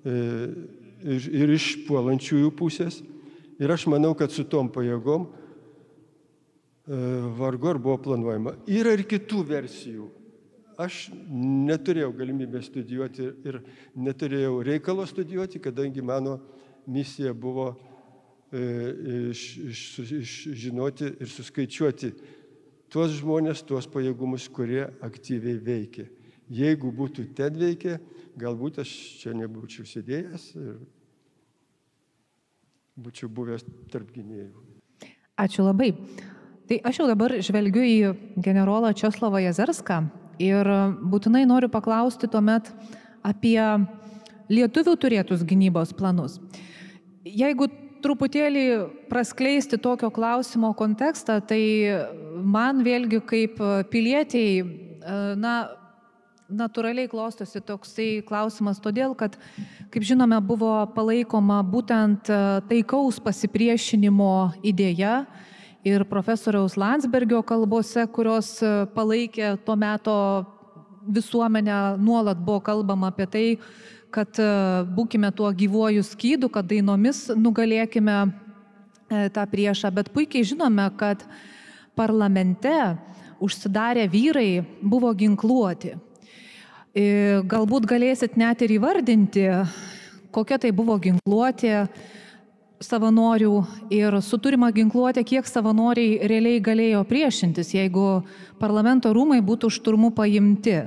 ir iš puolančiųjų pusės. Ir aš manau, kad su tom pajėgom vargu ar buvo planuojama. Yra ir kitų versijų. Aš neturėjau galimybę studijuoti ir neturėjau reikalo studijuoti, kadangi mano misija buvo žinoti ir suskaičiuoti tuos žmonės, tuos pajėgumus, kurie aktyviai veikia. Jeigu būtų ten veikia, galbūt aš čia nebūčiau sėdėjęs ir būčiau buvęs tarp gynėjų. Ačiū labai. Tai aš jau dabar žvelgiu į generolą Česlovą Jezerską ir būtinai noriu paklausti tuomet apie lietuvių turėtus gynybos planus. Jeigu truputėlį praskleisti tokio klausimo kontekstą, tai man vėlgi kaip pilietiai, natūraliai klostosi toksai klausimas, todėl, kad, kaip žinome, buvo palaikoma būtent taikaus pasipriešinimo idėja ir profesoriaus Landsbergio kalbose, kurios palaikė tuo meto visuomenę, nuolat buvo kalbama apie tai, kad būkime tuo gyvuoju skydu, kad dainomis nugalėkime tą priešą. Bet puikiai žinome, kad parlamente užsidarę vyrai buvo ginkluoti. Galbūt galėsit net ir įvardinti, kokia tai buvo ginkluotė savanorių ir su turima ginkluotė, kiek savanoriai realiai galėjo priešintis, jeigu parlamento rūmai būtų šturmu paimti.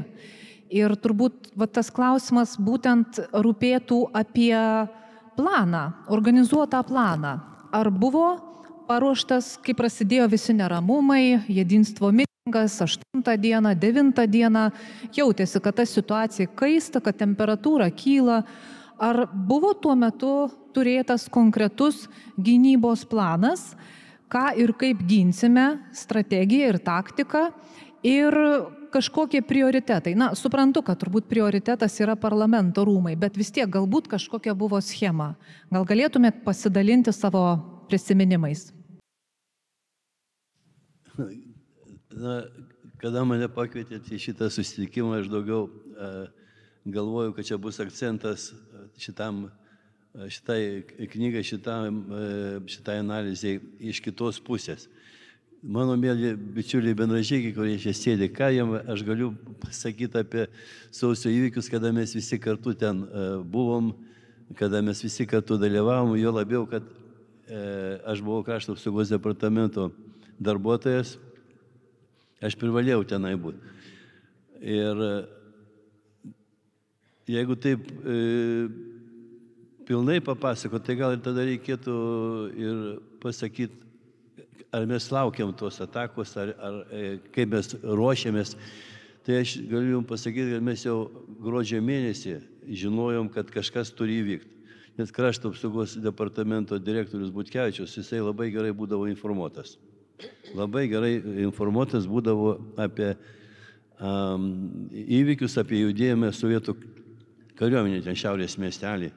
Ir turbūt tas klausimas būtent rūpėtų apie planą, organizuotą planą. Ar buvo paruoštas, kai prasidėjo visi neramumai, jedinstvo mitingas, 8 dieną, 9 dieną, jautėsi, kad ta situacija kaista, kad temperatūra kyla. Ar buvo tuo metu turėtas konkretus gynybos planas, ką ir kaip ginsime, strategija ir taktika ir kažkokie prioritetai? Suprantu, kad turbūt prioritetas yra parlamento rūmai, bet vis tiek galbūt kažkokia buvo schema. Gal galėtumėt pasidalinti savo prisiminimais? Kada mane pakvietėte į šitą susitikimą, aš daugiau galvoju, kad čia bus akcentas šitai knygai, šitai analizai iš kitos pusės. Mano mėly bičiuliai bendražygiai, kurie čia sėdi, ką jam aš galiu pasakyti apie sausio įvykius, kada mes visi kartu ten buvom, kada mes visi kartu dalyvavom, jo labiau, kad aš buvau krašto apsaugos departamento darbuotojas, aš privalėjau tenai būti. Ir jeigu taip pilnai papasakoti, tai gal ir tada reikėtų ir pasakyti, ar mes laukiam tos atakos, ar kaip mes ruošiamės. Tai aš galiu jums pasakyti, kad mes jau gruodžio mėnesį žinojom, kad kažkas turi įvykti. Nes krašto apsaugos departamento direktorius Butkevičius, jisai labai gerai būdavo informuotas. Labai gerai informuotas būdavo apie įvykius, apie judėjimą sovietų kariuomenė ten šiaurės miestelį.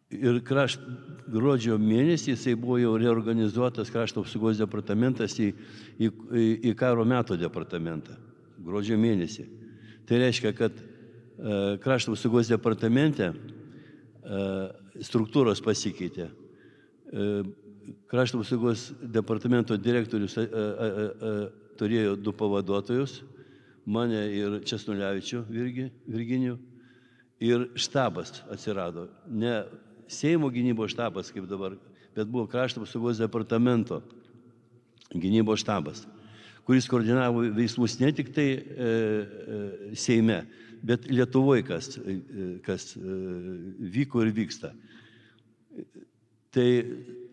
Ir gruodžio mėnesį jisai buvo jau reorganizuotas krašto apsaugos departamentas į karo meto departamentą. Gruodžio mėnesį. Tai reiškia, kad krašto apsaugos departamente struktūros pasikeitė. Krašto apsaugos departamento direktorius turėjo 2 pavaduotojus, mane ir Česnulevičių Virginijų, ir štabas atsirado. Ne Seimo gynybos štabas kaip dabar, bet buvo krašto apsaugos departamento gynybos štabas, kuris koordinavo veiksmus ne tik tai Seime, bet Lietuvoje, kas vyko ir vyksta. Tai,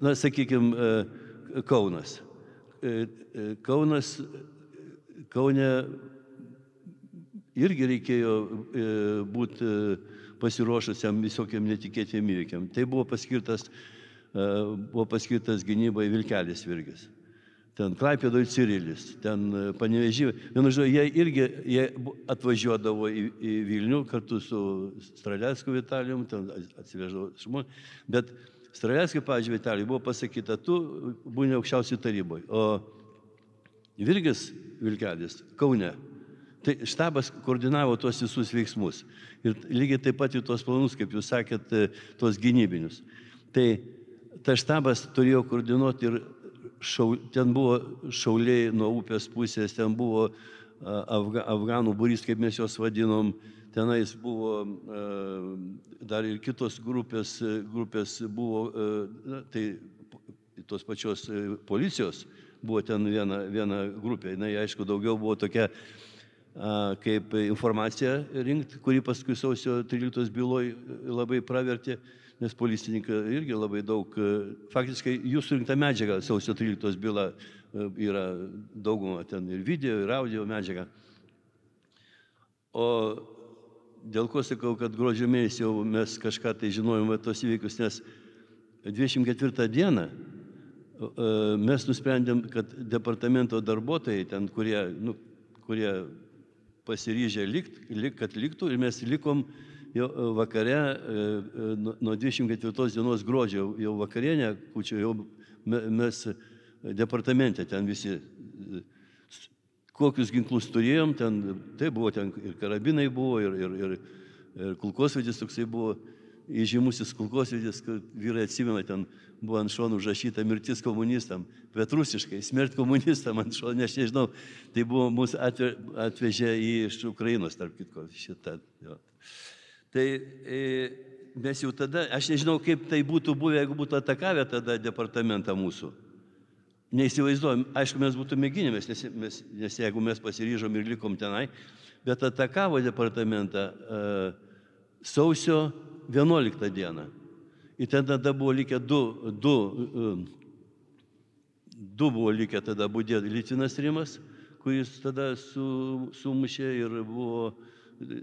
na, sakykime, Kaunas. Kaune irgi reikėjo būti pasiruošusiam visokiam netikėtiem įvykiam. Tai buvo paskirtas gynybai Vilkelis Virgis. Ten Klaipėdoje Cirilis, ten Panevėžy. Vienu žodžiu, jie atvažiuodavo į Vilnių kartu su Stralecku Vitalijum, ten atsiveždavo žmonės. Bet Straleckai, pavyzdžiui, Vitalijui buvo pasakyta, tu būni aukščiausiai taryboje, o Virgis Vilkelis Kaune. Tai štabas koordinavo tuos visus veiksmus. Ir lygiai taip pat į tuos planus, kaip jūs sakėt, tuos gynybinius. Tai tas štabas turėjo koordinuoti ir ten buvo šauliai nuo upės pusės, ten buvo afganų būrys, kaip mes juos vadinom, tenais buvo dar ir kitos grupės buvo, tai tos pačios policijos buvo ten viena grupė. Na, aišku, daugiau buvo tokia kaip informacija rinkti, kuri paskui sausio 13 byloje labai pravertė, nes policininkai irgi labai daug, faktiškai jų surinkta medžiaga sausio 13 byla yra dauguma ten ir video, ir audio medžiaga. O dėl ko sakau, kad gruodžio mėnesį jau mes kažką tai žinojome tos įvykius, nes 24 dieną mes nusprendėm, kad departamento darbuotojai ten, kurie pasiryžę kad liktų, ir mes likom jau vakare, nuo 24 dienos gruodžio, jau vakarienę, jau mes departamente ten visi, kokius ginklus turėjom, tai buvo ten ir karabinai buvo, ir kulkosvaidis toksai buvo, įžymusis kulkosvaidis, kad vyrai atsimena, ten buvo ant šonų užrašyta mirtis komunistam, bet rusiškai, smert komunistam ant šonų, aš nežinau, tai buvo mūsų atvežė iš Ukrainos, tarp kitko, šitą. Jo. Tai mes jau tada, aš nežinau, kaip tai būtų buvę, jeigu būtų atakavę tada departamentą mūsų. Neįsivaizduojam, aišku, mes būtume gynėmės, nes jeigu mes pasiryžom ir likom tenai, bet atakavo departamentą sausio 11 dieną. Ir tada buvo likę du buvo likę tada budė Lytinas Rimas, kuris tada sumušė ir buvo,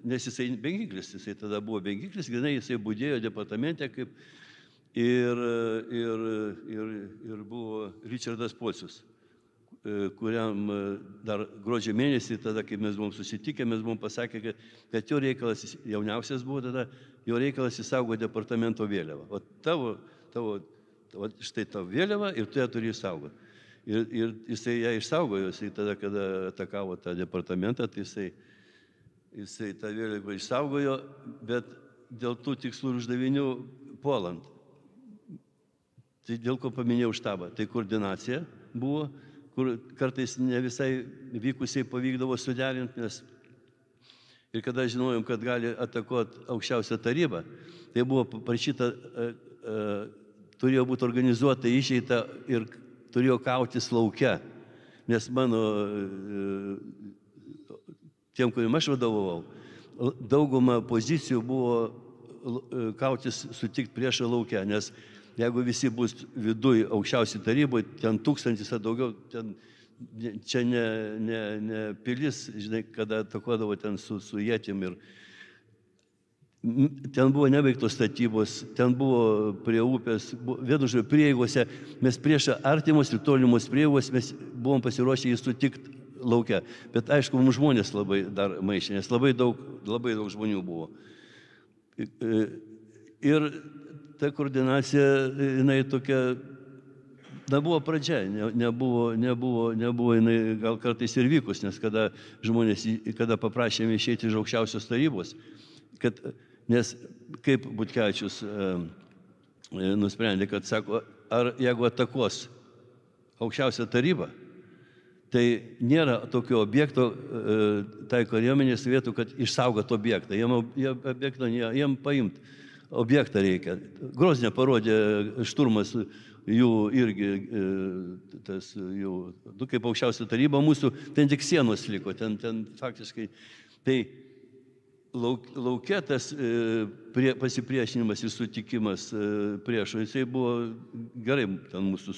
nes jisai bengiklis, jisai tada buvo bengiklis, grinai jisai budėjo departamente kaip ir buvo Richardas Pocius, kuriam dar gruodžio mėnesį, tada, kai mes buvom susitikę, mes buvom pasakę, kad jo reikalas, jauniausias buvo tada, jo reikalas įsaugo departamento vėliavą. O štai tavo vėliava ir tu ją turi įsaugoti. Ir jisai ją išsaugojo, jisai tada, kada atakavo tą departamentą, tai jisai tą vėliavą išsaugojo, bet dėl tų tikslų ir uždavinių puolant. Tai dėl ko paminėjau štabą. Tai koordinacija buvo, kur kartais ne visai vykusiai pavykdavo suderinti, nes ir kada žinojom, kad gali atakuoti aukščiausią tarybą, tai buvo parašyta, turėjo būti organizuota išeita ir turėjo kautis lauke. Nes mano, tiem, kuriem aš vadovavau, dauguma pozicijų buvo kautis sutikti priešą lauke, nes jeigu visi bus viduj aukščiausiai taryboje, ten 1000 ar daugiau, čia ne pilis, žinai, kada atakuodavo ten su ietim ir ten buvo nebaigtos statybos, ten buvo prie upės, vienu žodžiu, prieigose, mes prieš artimos ir tolimos prieigos mes buvom pasiruošę jį sutikti lauke. Bet aišku, mums žmonės labai dar maišė, nes labai daug žmonių buvo. Ir ta koordinacija, jinai tokia, buvo pradžia, nebuvo jinai gal kartais ir vykus, nes kada žmonės, kada paprašėme išeiti iš aukščiausios tarybos, nes kaip Butkevičius nusprendė, kad sako, ar jeigu atakuos aukščiausią tarybą, tai nėra tokio objekto tai kariuomenės vietų, kad išsaugot objektą. Jiem paimt objektą reikia. Groznė parodė šturmas jų irgi, tas jų, kaip aukščiausia taryba mūsų, ten tik sienos liko, ten faktiškai. Tai lauke tas pasipriešinimas ir sutikimas priešo, jisai buvo gerai ten mūsų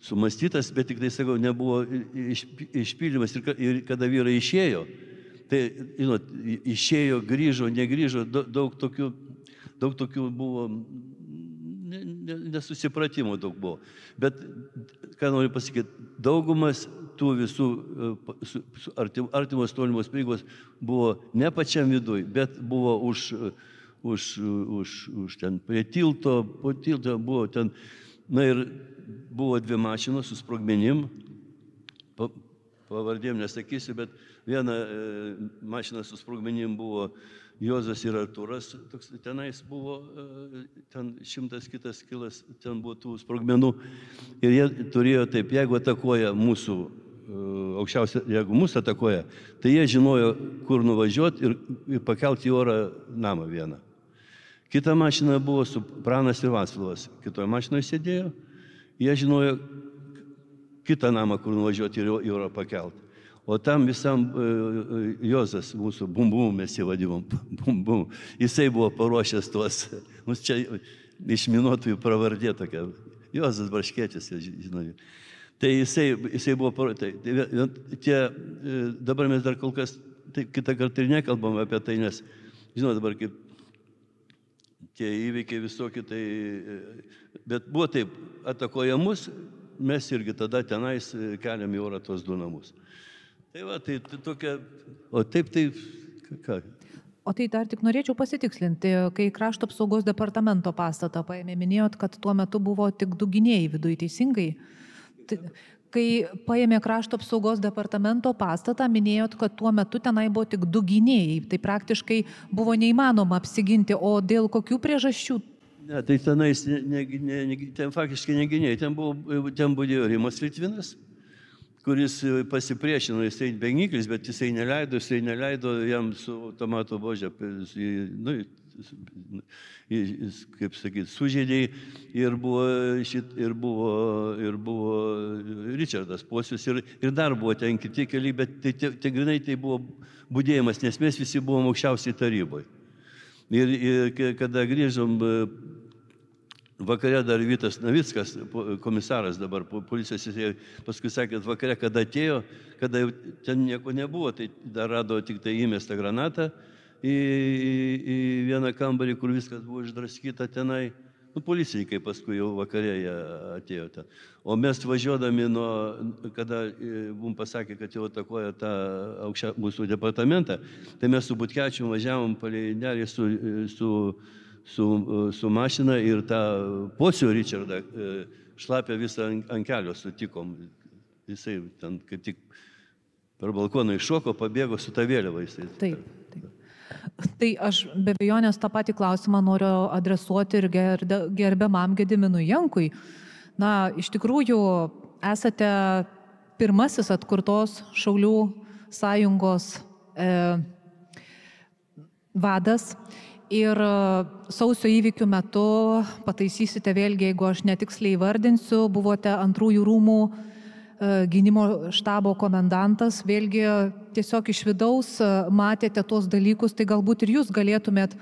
sumastytas, bet tik tai, sakau, nebuvo išpildymas. Ir kada vyrai išėjo, tai, žinot, išėjo, grįžo, negrįžo, daug tokių buvo, nesusipratimų daug buvo. Bet, ką noriu pasakyti, daugumas tų visų artimos tolimos prieigos buvo ne pačiam viduj, bet buvo už ten prie tilto, po tilto buvo ten, na ir buvo 2 mašinos su sprogmenim, pavardėm nesakysiu, bet viena mašina su sprogmenim buvo Juozas ir Artūras, tenais buvo, ten 100 kitas kilas, ten buvo tų sprogmenų. Ir jie turėjo taip, jeigu atakuoja mūsų aukščiausia, jeigu mūsų atakuoja, tai jie žinojo, kur nuvažiuoti ir pakelti į orą namą vieną. Kita mašina buvo su Pranas ir Vaclovas, kitoje mašinoje sėdėjo, jie žinojo kitą namą, kur nuvažiuoti ir į orą pakelti. O tam visam Jozas, mūsų bumbum, mes jį vadimom, bumbum, jisai buvo paruošęs tuos, mums čia išminuotojų pravardė tokia, Jozas Braškėtis, žinau. Tai jisai buvo paruošęs. Dabar mes dar kol kas kitą kartą ir nekalbam apie tai, nes, žinau, dabar kaip tie įvykiai visokie, tai, bet buvo taip, atakoja mus, mes irgi tada tenais keliam į orą tos 2 namus. Tai va, tai tokia, o taip, tai ką? O tai dar tik norėčiau pasitikslinti, kai Krašto apsaugos departamento pastatą paėmė, minėjot, kad tuo metu buvo tik 2 gynėjai viduj, teisingai? Kai paėmė Krašto apsaugos departamento pastatą, minėjot, kad tuo metu tenai buvo tik 2 gynėjai, tai praktiškai buvo neįmanoma apsiginti, o dėl kokių priežasčių? Ne, tai tenais, ten faktiškai negynėjai, ten buvo Rimas Litvinas, kuris pasipriešino, jisai bengiklis, bet jisai neleido jam su automato buože, kaip sakyti, sužeidė ir buvo Ričardas Pocius ir dar buvo ten kiti keli, bet tai grinai tai buvo budėjimas, nes mes visi buvom aukščiausiai taryboje. Ir kada grįžom, vakare dar Vytas Navickas, komisaras dabar, policijos, paskui sakė, kad vakare, kada atėjo, kada ten nieko nebuvo, tai dar rado tik tai įmestą granatą į vieną kambarį, kur viskas buvo išdraskyta tenai. Policininkai paskui jau vakare jie atėjo ten. O mes važiuodami kada mums pasakė, kad jau atakuoja tą mūsų departamentą, tai mes su Butkevičium važiavom palei nerį su mašina ir tą Pocių Ričardą šlapę visą ant kelio sutikom. Jisai ten kaip tik per balkoną iššoko, pabėgo su tą vėliavą. Taip. Tai aš be abejonės tą patį klausimą noriu adresuoti ir gerbiamam Gediminui Jankui. Na, iš tikrųjų, esate pirmasis atkurtos Šaulių sąjungos vadas ir sausio įvykių metu, pataisysite vėlgi, jeigu aš netiksliai vardinsiu, buvote Antrųjų rūmų gynimo štabo komendantas, vėlgi tiesiog iš vidaus matėte tos dalykus, tai galbūt ir jūs galėtumėt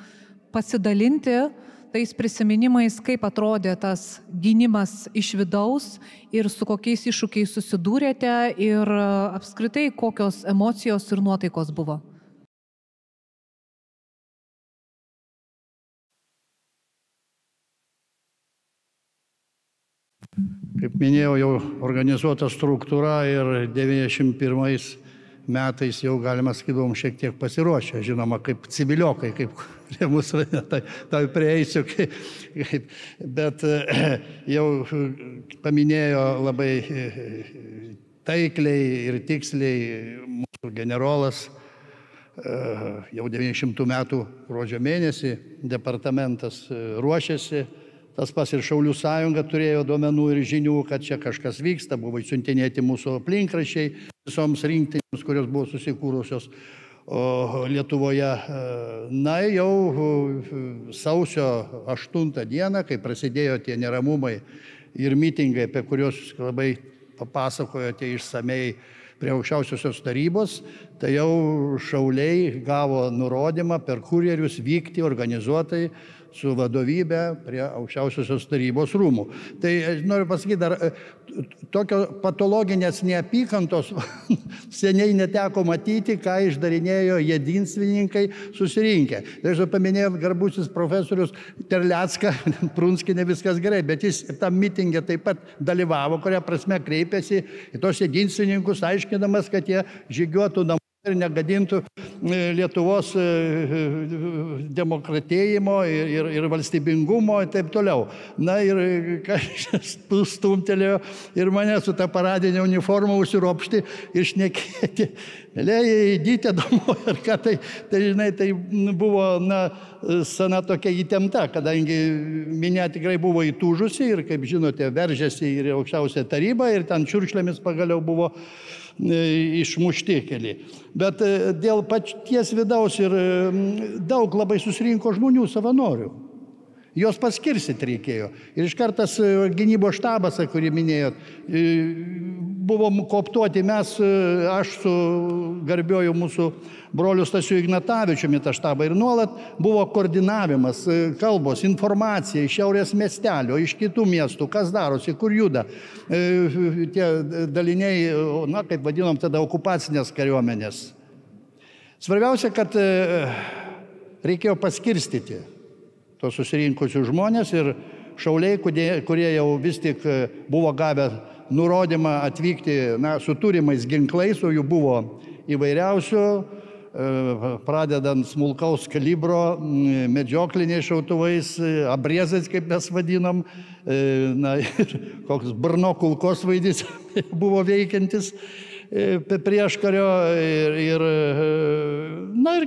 pasidalinti tais prisiminimais, kaip atrodė tas gynimas iš vidaus ir su kokiais iššūkiais susidūrėte ir apskritai kokios emocijos ir nuotaikos buvo. Kaip minėjau, jau organizuota struktūra ir 91 metais jau galima sakydavom šiek tiek pasiruošę, žinoma, kaip civiliokai, kaip mūsų, tai prieisiu, bet jau paminėjo labai taikliai ir tiksliai mūsų generolas, jau 90 metų gruodžio mėnesį departamentas ruošiasi. Tas pas ir Šaulių sąjunga turėjo duomenų ir žinių, kad čia kažkas vyksta, buvo siuntinėti mūsų aplinkraščiai visoms rinktinėms, kurios buvo susikūrusios Lietuvoje. Na, jau sausio 8 dieną, kai prasidėjo tie neramumai ir mitingai, apie kuriuos labai papasakojote išsamei prie aukščiausiosios tarybos, tai jau šauliai gavo nurodymą per kurjerius vykti organizuotai su vadovybė prie aukščiausiosios tarybos rūmų. Tai noriu pasakyti, dar tokio patologinės neapykantos seniai neteko matyti, ką išdarinėjo jedinsvininkai susirinkę. Tai aš paminėjau garbusis profesorius Terlecką, Prunskienė, viskas gerai, bet jis tam mitingė taip pat dalyvavo, kuria prasme kreipėsi į tos jedinsvininkus, aiškinamas, kad jie žygiuotų namo ir negadintų Lietuvos demokratėjimo ir valstybingumo ir taip toliau. Na ir kažkas stumtelėjo ir mane su ta paradinė uniforma užsiropšti ir šnekėti. Mėlėjai, įdyti namo ir ką tai, žinai, tai buvo, scena tokia įtempta, kadangi minia tikrai buvo įtūžusi ir, kaip žinote, veržėsi ir aukščiausia taryba ir ten čiurkšlėmis pagaliau buvo išmušti keli. Bet dėl paties vidaus ir daug labai susirinko žmonių savanorių. Jos paskirsit reikėjo. Ir iš kartas gynybos štabas, kurį minėjot, buvom kooptuoti mes, aš su garbiuoju mūsų broliu Stasiu Ignatavičiumi tą štabą ir nuolat buvo koordinavimas, kalbos, informacija iš šiaurės miestelio, iš kitų miestų, kas darosi, kur juda. Tie daliniai, kaip vadinom tada, okupacinės kariuomenės. Svarbiausia, kad reikėjo paskirstyti tos susirinkusius žmonės ir šauliai, kurie jau vis tik buvo gavę nurodymą atvykti su turimais ginklais, o jų buvo įvairiausių, pradedant smulkaus kalibro, medžiokliniais šautuvais, abriezais, kaip mes vadinam, ir koks Brno kulkosvaidis buvo veikiantis prieškario ir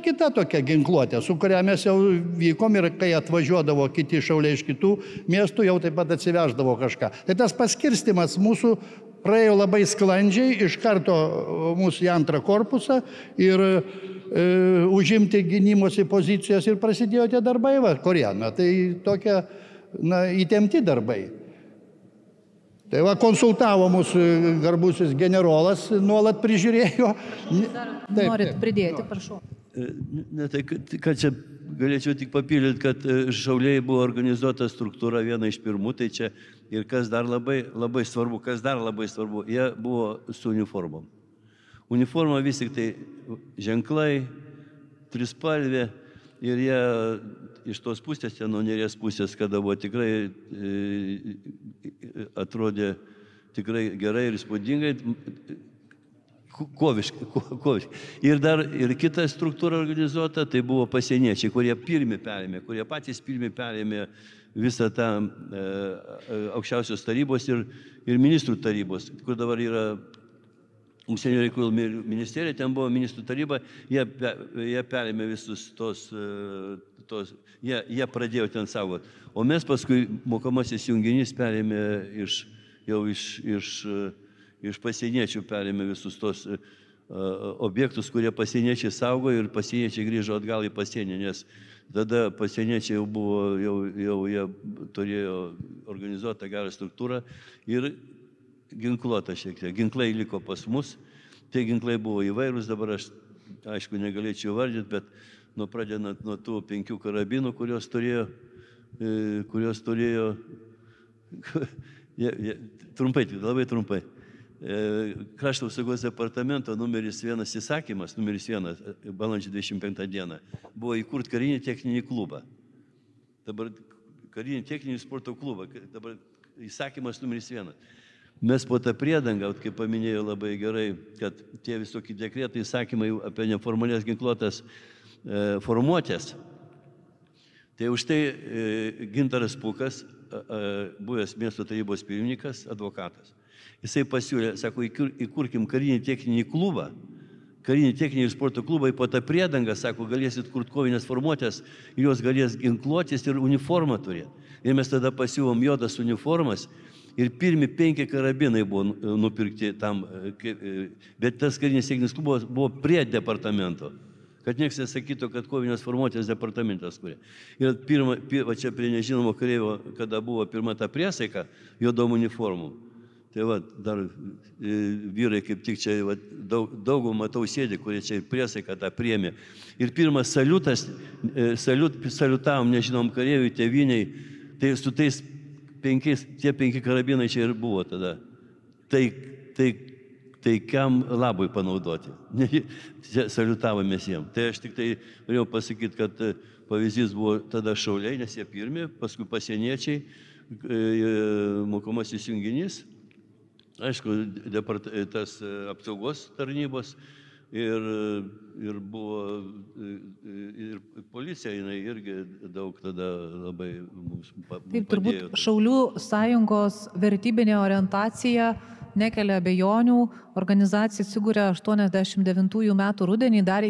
kita tokia ginkluotė, su kuria mes jau vykom ir kai atvažiuodavo kiti šauliai iš kitų miestų, jau taip pat atsiveždavo kažką. Tai tas paskirstimas mūsų praėjo labai sklandžiai, iš karto mūsų į antrą korpusą ir užimti gynimosi pozicijas ir prasidėjo tie darbai, Korėna. Tai tokie įtempti darbai. Tai konsultavo mūsų garbusis generolas, nuolat prižiūrėjo. Norit pridėti, prašau. Ne, tai kad čia galėčiau tik papildyti, kad šauliai buvo organizuota struktūra viena iš pirmų, tai čia ir kas dar labai svarbu, jie buvo su uniformom. Uniforma vis tik tai ženklai, trispalvė ir jie iš tos pusės, nuo Neries pusės, kada buvo tikrai atrodė tikrai gerai ir įspūdingai, koviškai. Ir dar ir kita struktūra organizuota, tai buvo pasieniečiai, kurie patys pirmi perėmė visą tą aukščiausios tarybos ir ministrų tarybos, kur dabar yra Užsienio reikalų ministerija, ten buvo ministrų taryba, jie perėmė visus jie pradėjo ten saugoti. O mes paskui mokomasis junginys perėmė iš pasieniečių perėmė visus tos objektus, kurie pasieniečiai saugo ir pasieniečiai grįžo atgal į pasienį, nes tada pasieniečiai jau jie turėjo organizuotą gerą struktūrą ir ginkluotą šiek tiek. Ginklai liko pas mus, tie ginklai buvo įvairūs, dabar aš aišku negalėčiau vardyti, bet pradedant nuo tų 5 karabinų, kurios turėjo trumpai, labai trumpai. Krašto apsaugos departamento numeris 1 įsakymas, numeris 1, balandžio 25 dieną, buvo įkurti karinį techninį klubą. Dabar karinį techninį sporto klubą, dabar įsakymas numeris 1. Mes po tą priedangą, kaip paminėjau labai gerai, kad tie visokie dekretai, įsakymai apie neformalės ginkluotas formuotės. Tai už tai Gintaras Pukas, buvęs miesto tarybos pirmininkas, advokatas. Jisai pasiūlė, sako, įkurkim karinį techninį klubą, karinį techninį ir sporto klubą, po tą priedangą, sako, galėsit kurti kovinės formuotės ir jos galės ginkluotis ir uniformą turėti. Ir mes tada pasiūvom juodas uniformas ir pirmi 5 karabinai buvo nupirkti tam, bet tas karinis techninis klubas buvo prie departamento. Kad nieks nesakytų, kad kovinės formuotės departamentas kuria. Ir čia prie nežinomo kareivio, kada buvo pirma ta priesaika, juodom uniformų. Tai va, dar vyrai kaip tik čia daugų matau sėdi, kurie čia priesaiką tą priėmė. Ir pirmas saliutavom nežinom kareiviui, tėviniai, tai su tais tie 5 karabinai čia ir buvo tada. Tai kam labui panaudoti? Saliutavomės jiem. Tai aš tik tai norėjau pasakyti, kad pavyzdys buvo tada šauliai, nes jie pirmi, paskui pasieniečiai, mokomasis junginys, aišku, tas apsaugos tarnybos ir buvo ir policija, jinai irgi daug tada labai mums padėjo. Taip, turbūt Šaulių sąjungos vertybinė orientacija nekelia abejonių. Organizacija atsigūrė 89 metų rudenį, dar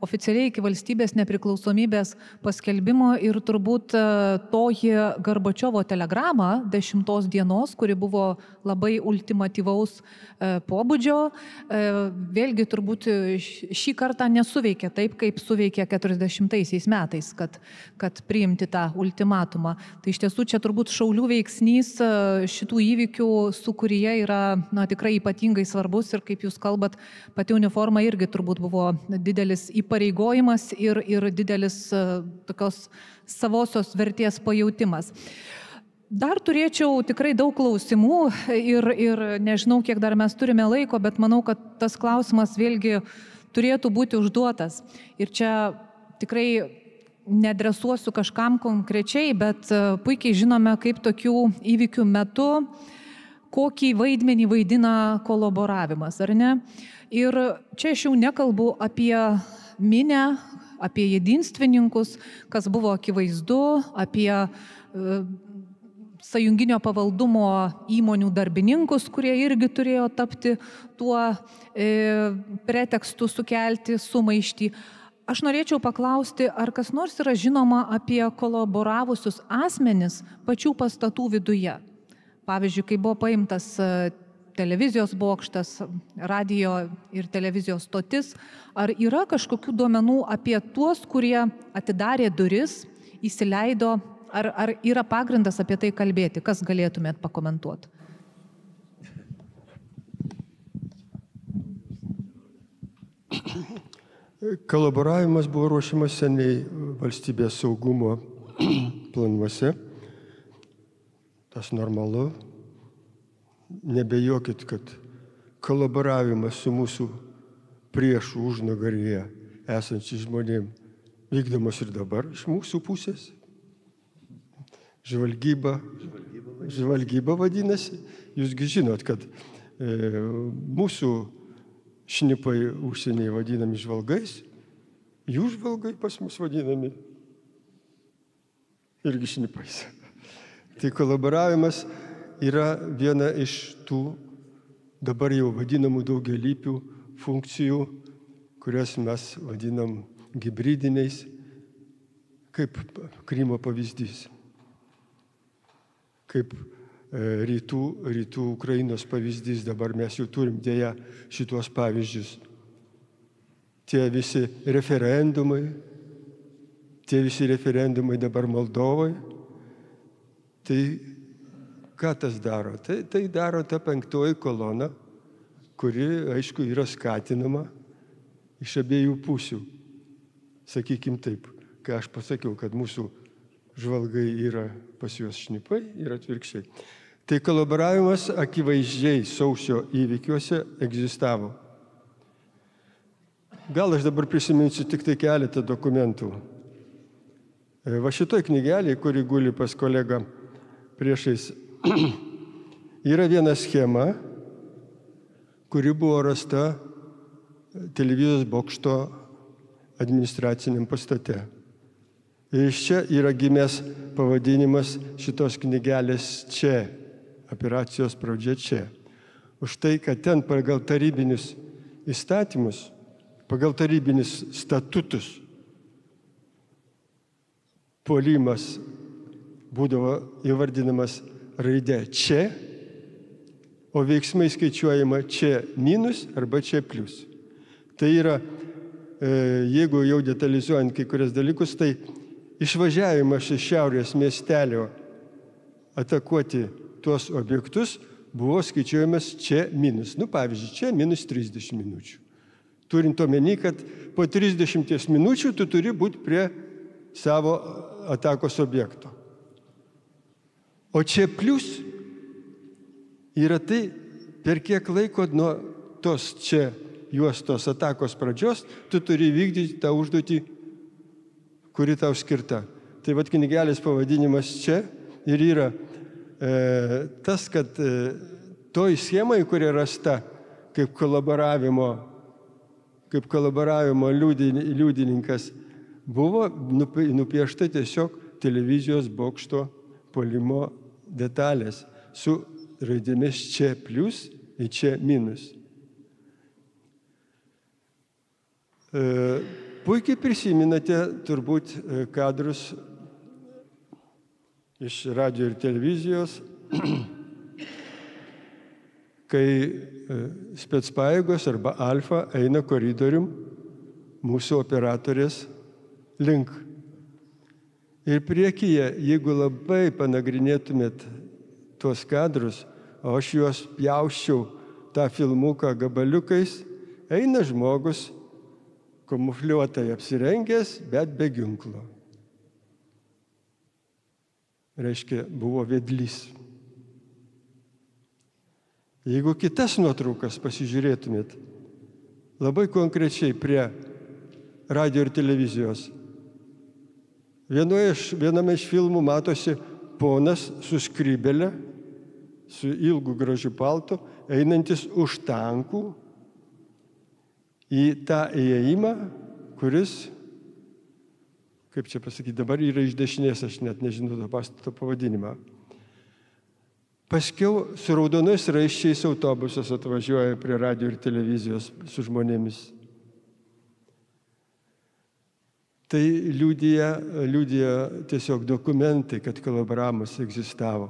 oficialiai iki valstybės nepriklausomybės paskelbimo ir turbūt toji Gorbačiovo telegrama 10 dienos, kuri buvo labai ultimatyvaus pobūdžio, vėlgi turbūt šį kartą nesuveikė taip, kaip suveikė 40 metais, kad priimti tą ultimatumą. Tai iš tiesų čia turbūt Šaulių veiksnys šitų įvykių sūkuryje yra tikrai ypatingai svarbus ir kaip jūs kalbat, pati uniforma irgi turbūt buvo didelis įpareigojimas ir didelis tokios savosios vertės pajautimas. Dar turėčiau tikrai daug klausimų ir nežinau, kiek dar mes turime laiko, bet manau, kad tas klausimas vėlgi turėtų būti užduotas. Ir čia tikrai nedresuosiu kažkam konkrečiai, bet puikiai žinome, kaip tokių įvykių metu, kokį vaidmenį vaidina kolaboravimas, ar ne? Ir čia aš jau nekalbu apie minę, apie jedinstvininkus, kas buvo akivaizdu, apie sąjunginio pavaldumo įmonių darbininkus, kurie irgi turėjo tapti tuo pretekstu sukelti sumaištį. Aš norėčiau paklausti, ar kas nors yra žinoma apie kolaboravusius asmenis pačių pastatų viduje. Pavyzdžiui, kai buvo paimtas televizijos bokštas, radio ir televizijos stotis, ar yra kažkokių duomenų apie tuos, kurie atidarė duris, įsileido, ar yra pagrindas apie tai kalbėti? Kas galėtumėt pakomentuoti? Kolaboravimas buvo ruošiamas seniai valstybės saugumo planuose. Tas normalu. Nebejokit, kad kolaboravimas su mūsų priešų užnugaryje esančiais žmonėm vykdomas ir dabar iš mūsų pusės. Žvalgyba vadinasi. Jūsgi žinot, kad mūsų šnipai užsienyje vadinami žvalgais, jų žvalgai pas mus vadinami irgi šnipais. Tai kolaboravimas yra viena iš tų dabar jau vadinamų daugialypių funkcijų, kurias mes vadinam hibridiniais, kaip Krymo pavyzdys, kaip rytų Ukrainos pavyzdys, dabar mes jau turim dėja šitos pavyzdžius. Tie visi referendumai dabar Moldovai, tai ką tas daro? Tai daro ta penktoji kolona, kuri, aišku, yra skatinama iš abiejų pusių. Sakykim taip, kai aš pasakiau, kad mūsų žvalgai yra pas juos šnipai ir atvirkščiai. Tai kolaboravimas akivaizdžiai sausio įvykiuose egzistavo. Gal aš dabar prisiminsiu tik tai keletą dokumentų. Va šitoj knygelėje, kuri guli pas kolegą priešais, yra viena schema, kuri buvo rasta televizijos bokšto administraciniam pastate. Ir iš čia yra gimęs pavadinimas šitos knygelės čia, operacijos pradžia čia. Už tai, kad ten pagal tarybinius įstatymus, pagal tarybinius statutus puolimas būdavo įvardinamas raidė čia, o veiksmai skaičiuojama čia minus arba čia plius. Tai yra, jeigu jau detalizuojant kai kurias dalykus, tai išvažiavimas iš šiaurės miestelio atakuoti tuos objektus buvo skaičiuojamas čia minus. Pavyzdžiui, čia minus 30 minučių. Turint omeny, kad po 30 minučių tu turi būti prie savo atakos objekto. O čia plius yra tai, per kiek laiko nuo tos čia juostos atakos pradžios tu turi vykdyti tą užduotį, kuri tau skirta. Tai vat knygelės pavadinimas čia ir yra tas, kad toj schemai, kuri rasta kaip kolaboravimo liudininkas, buvo nupiešta tiesiog televizijos bokšto puolimo detalės su raidėmis čia plius ir čia minus. Puikiai prisiminate turbūt kadrus iš radijo ir televizijos, kai specpajėgos arba Alfa eina koridorium mūsų operatorės link. Ir priekyje, jeigu labai panagrinėtumėt tuos kadrus, o aš juos pjausčiau tą filmuką gabaliukais, eina žmogus kamufliuotai apsirengęs, bet be ginklo. Reiškia, buvo vedlys. Jeigu kitas nuotraukas pasižiūrėtumėt, labai konkrečiai prie radio ir televizijos, viename iš filmų matosi ponas su skrybele, su ilgu gražiu paltu, einantis už tankų į tą įėjimą, kuris, kaip čia pasakyti, dabar yra iš dešinės, aš net nežinau to pastato pavadinimą. Paskiau su raudonais raiščiais autobusas atvažiuoja prie radio ir televizijos su žmonėmis. Tai liudija tiesiog dokumentai, kad kolaboravimas egzistavo.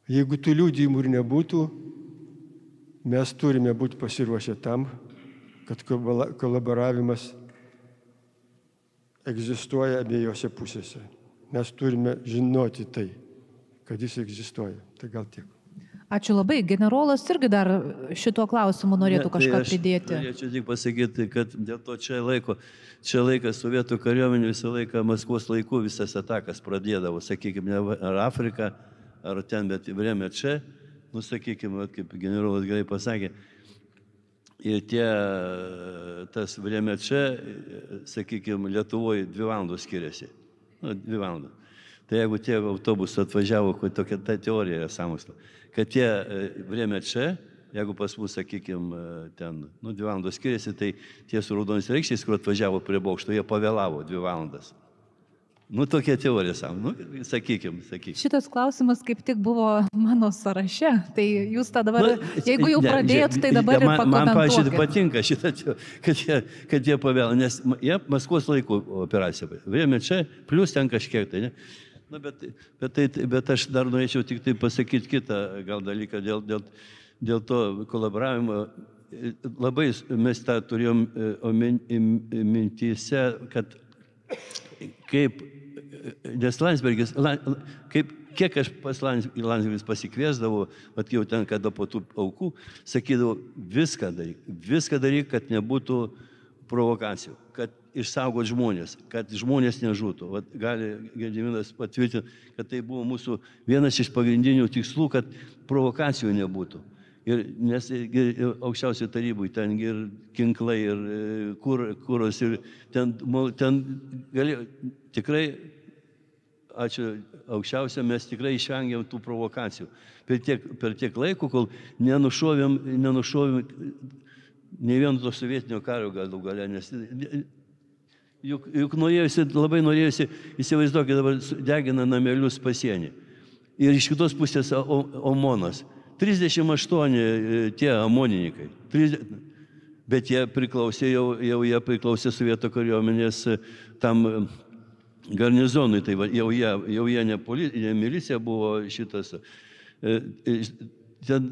Jeigu tų liudijimų ir nebūtų, mes turime būti pasiruošę tam, kad kolaboravimas egzistuoja abiejose pusėse. Mes turime žinoti tai, kad jis egzistuoja. Tai gal tiek. Ačiū labai. Generolas irgi dar šituo klausimu norėtų kažką pridėti. Norėčiau tik pasakyti, kad dėl to čia laikas sovietų kariuomenė visą laiką Maskvos laikų visas atakas pradėdavo, sakykime, ar Afrika, ar ten, bet vremia čia, sakykime, kaip generolas gerai pasakė, ir tas vremia čia, sakykime, Lietuvoje 2 valandos skiriasi. 2 valandos. Tai jeigu tie autobusai atvažiavo, tokia ta teorija yra sąmokslo, kad tie vremia čia, jeigu pas mus, sakykime, ten 2 valandos skiriasi, tai tie su raudonais raikščiais, kur atvažiavo prie bokšto, jie pavėlavo 2 valandas. Nu, tokia teorija savo, nu, sakykim. Šitas klausimas kaip tik buvo mano sąraše, tai jūs tą dabar, jeigu jau pradėjot, tai dabar ir pakomentuokit. Man, pažiūrėjau, patinka šitą, kad jie pavėlino, nes jie Maskvos laikų operaciją vėmė čia, plus ten kažkiek tai, ne? Na, bet aš dar norėčiau tik tai pasakyti kitą gal dalyką dėl to kolaboravimo. Labai mes tą turėjom mintyse, kad kaip, nes Landsbergis, kiek aš pas Landsbergis pasikviesdavau, vat jau ten, kada po tų aukų, sakydavau, viską daryk, kad nebūtų provokacijų, kad išsaugot žmonės, kad žmonės nežūtų. Vat gali Gediminas patvirtinti, kad tai buvo mūsų vienas iš pagrindinių tikslų, kad provokacijų nebūtų. Ir nes aukščiausiai tarybui ten ir kinklai, ir kuros, ir ten galėjo, tikrai, ačiū aukščiausia, mes tikrai išvengėm tų provokacijų. Per tiek laiko, kol nenušovėm ne vieno to sovietinio kario galų gale, nes juk labai norėjusi, įsivaizduokit, dabar degina namelius pasienį. Ir iš kitos pusės OMONas. 38 tie amonininkai, bet jie priklausė, jau jie priklausė sovietų kariuomenės tam garnizonui, tai jau jie ne milicija buvo šitas. Ten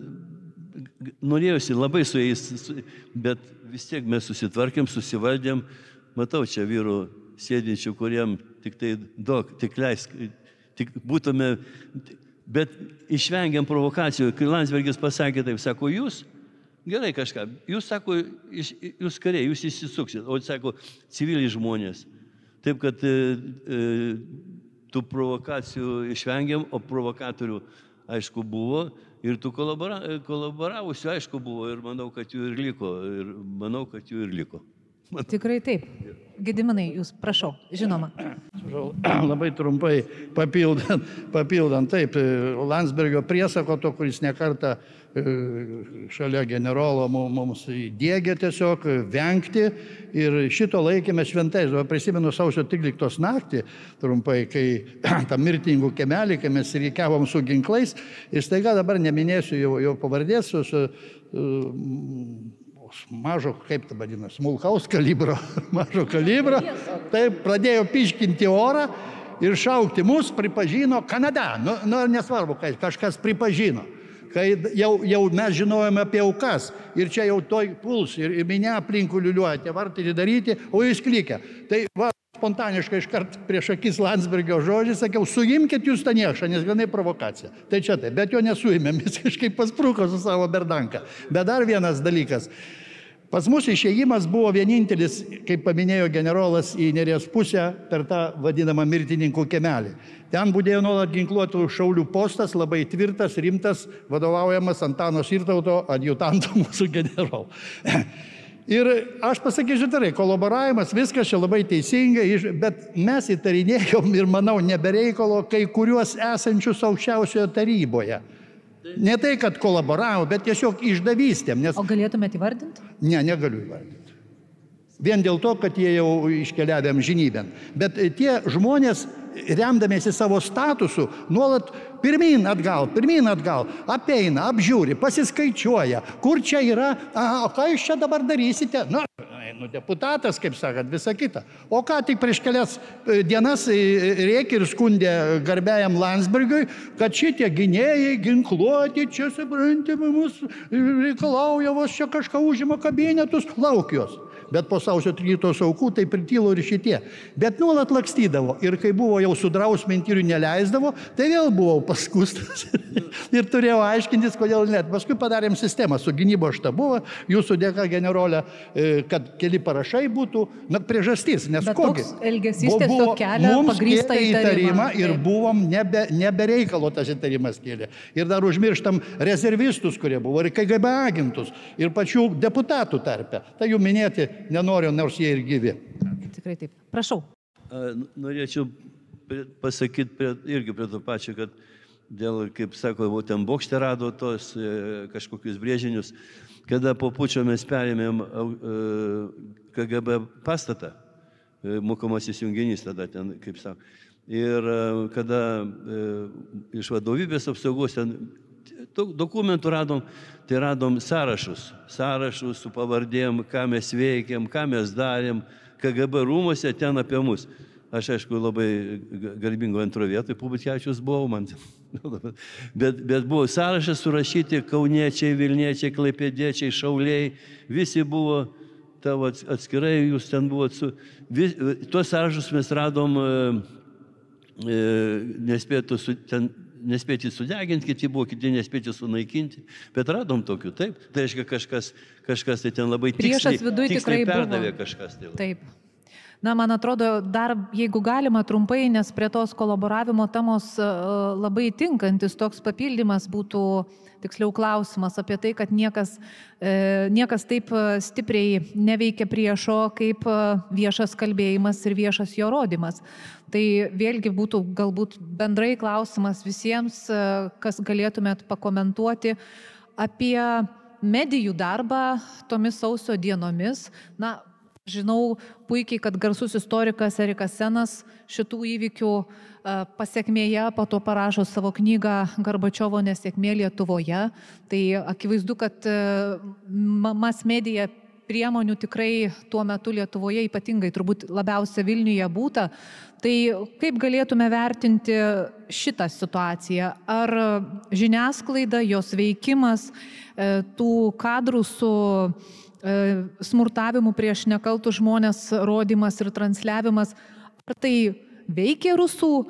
norėjusi labai su jais, bet vis tiek mes susitvarkėm, susivaldėm, matau čia vyrų sėdinčių, kuriem tik tai duok, tik leisk, tik būtume... Bet išvengiam provokacijų, kai Landsbergis pasakė taip, sako, jūs, gerai kažką, jūs, sako, jūs kariai, jūs įsisuksit, o sako, civiliai žmonės. Taip, kad tų provokacijų išvengiam, o provokatorių, aišku, buvo, ir tų kolaboravusių, aišku, buvo, ir manau, kad jų ir liko. Tikrai taip. Gediminai, jūs prašau, žinoma. Labai trumpai papildant, taip, Landsbergio priesako, to, kuris nekartą šalia generolo mums įdiegė tiesiog vengti ir šito laikėme šventais. Prisimenu sausio 13 naktį, trumpai, kai tam mirtingų kemelį, kai mes reikiavom su ginklais, ir staiga dabar neminėsiu jo pavardės, mažo, kaip tai vadina, smulkaus kalibro, mažo kalibro, taip pradėjo piškinti orą ir šaukti mus, pripažino Kanada. Nu, nesvarbu, kažkas pripažino. Kai jau mes žinojame apie aukas ir čia jau toj puls ir minė aplinkų liuliuoja, tie vartai daryti, o jūs klikia. Tai va, spontaniškai iškart prieš akis Landsbergio žodžiai sakiau, suimkit jūs tą niekšą, nes vienai provokacija. Tai čia tai, bet jo nesuimėm, jis kažkaip paspruko su savo berdanka. Bet dar vienas dalykas. Pas mus išėjimas buvo vienintelis, kaip paminėjo generolas, į Neries pusę per tą vadinamą mirtininkų kemelį. Ten būdėjo nuolat ginkluotų šaulių postas, labai tvirtas, rimtas, vadovaujamas Antano Sirtauto adjutanto mūsų generolo. Ir aš pasakysiu tarai, kolaboravimas, viskas čia labai teisingai, bet mes įtarinėjom ir manau nebereikalo kai kuriuos esančius aukščiausioje taryboje. Ne tai, kad kolaboravo, bet tiesiog išdavystėm. Nes... O galėtumėte įvardinti? Ne, negaliu įvardinti. Vien dėl to, kad jie jau iškeliavę amžinybėn. Bet tie žmonės, remdamiesi savo statusu, nuolat pirmyn atgal, apeina, apžiūri, pasiskaičiuoja, kur čia yra, o ką jūs čia dabar darysite? Nu, deputatas, kaip sakant, visa kita. O ką tik prieš kelias dienas rėkė ir skundė garbiajam Landsbergiui, kad šitie gynėjai ginkluoti, čia suprantama, mus reikalauja, vos čia kažką užima kabinetus, lauk jos. Bet po sausio 13 aukų tai pritylo ir šitie. Bet nuolat lakstydavo. Ir kai buvo jau sudrausminti ir neleisdavo, tai vėl buvau paskustas. Ir turėjau aiškintis, kodėl net. Paskui padarėm sistemą su gynybos štabu, jūsų dėka generolė, kad keli parašai būtų, priežastis. Nes bet toks elgesys tiesiog kelia pagrįstą įtarimą. Ir buvom nebereikalo tas įtarimas kėlė. Ir dar užmirštam rezervistus, kurie buvo, ir KGB agentus, ir pačių deputatų tarpe. Tai jų minėti nenoriu, nors jie ir gyvi. Tikrai taip. Prašau. Norėčiau pasakyti irgi prie to pačio, kad dėl, kaip sako, ten bokšte rado tos kažkokius brėžinius, kada po pučio mes perėmėm KGB pastatą, mokomasis junginys tada ten, kaip sako. Ir kada iš vadovybės apsaugos ten dokumentų radom, tai radom sąrašus su pavardėm, ką mes veikėm, ką mes darėm, KGB rūmose ten apie mus. Aš, aišku, labai garbingo antro vietoj, Pubutkevičius buvau man. Bet buvo sąrašas surašyti kauniečiai, Vilniečiai, Klaipėdiečiai, Šauliai, visi buvo tavo atskirai, jūs ten buvot su... Tuos sąrašus mes radom, nespėti sudeginti, kiti buvo, kiti nespėti sunaikinti, bet radom tokių, taip. Tai reiškia, kažkas tai ten labai tiksliai perdavė kažkas. Taip. Na, man atrodo, dar jeigu galima trumpai, nes prie tos kolaboravimo temos labai tinkantis toks papildymas būtų, tiksliau klausimas apie tai, kad niekas taip stipriai neveikia priešo kaip viešas kalbėjimas ir viešas jo rodymas. Tai vėlgi būtų galbūt bendrai klausimas visiems, kas galėtumėt pakomentuoti apie medijų darbą tomis sausio dienomis. Na, žinau puikiai, kad garsus istorikas Erikas Senas šitų įvykių pasiekmėje po to parašo savo knygą Gorbačiovo nesėkmė Lietuvoje. Tai akivaizdu, kad mass media priemonių tikrai tuo metu Lietuvoje, ypatingai turbūt labiausia Vilniuje būta. Tai kaip galėtume vertinti šitą situaciją? Ar žiniasklaida, jos veikimas, tų kadrų su smurtavimu prieš nekaltus žmonės rodymas ir transliavimas, ar tai veikė rusų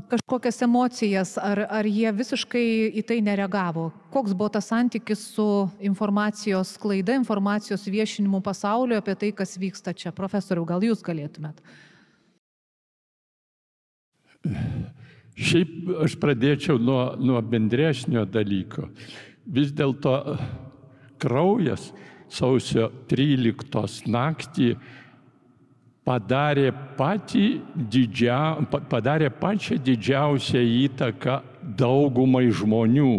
kažkokias emocijas, ar jie visiškai į tai nereagavo? Koks buvo tas santykis su informacijos sklaida, informacijos viešinimu pasaulio apie tai, kas vyksta čia? Profesoriau, gal jūs galėtumėt? Šiaip aš pradėčiau nuo bendresnio dalyko. Vis dėlto kraujas sausio 13 naktį padarė pačią didžiausią įtaką daugumai žmonių.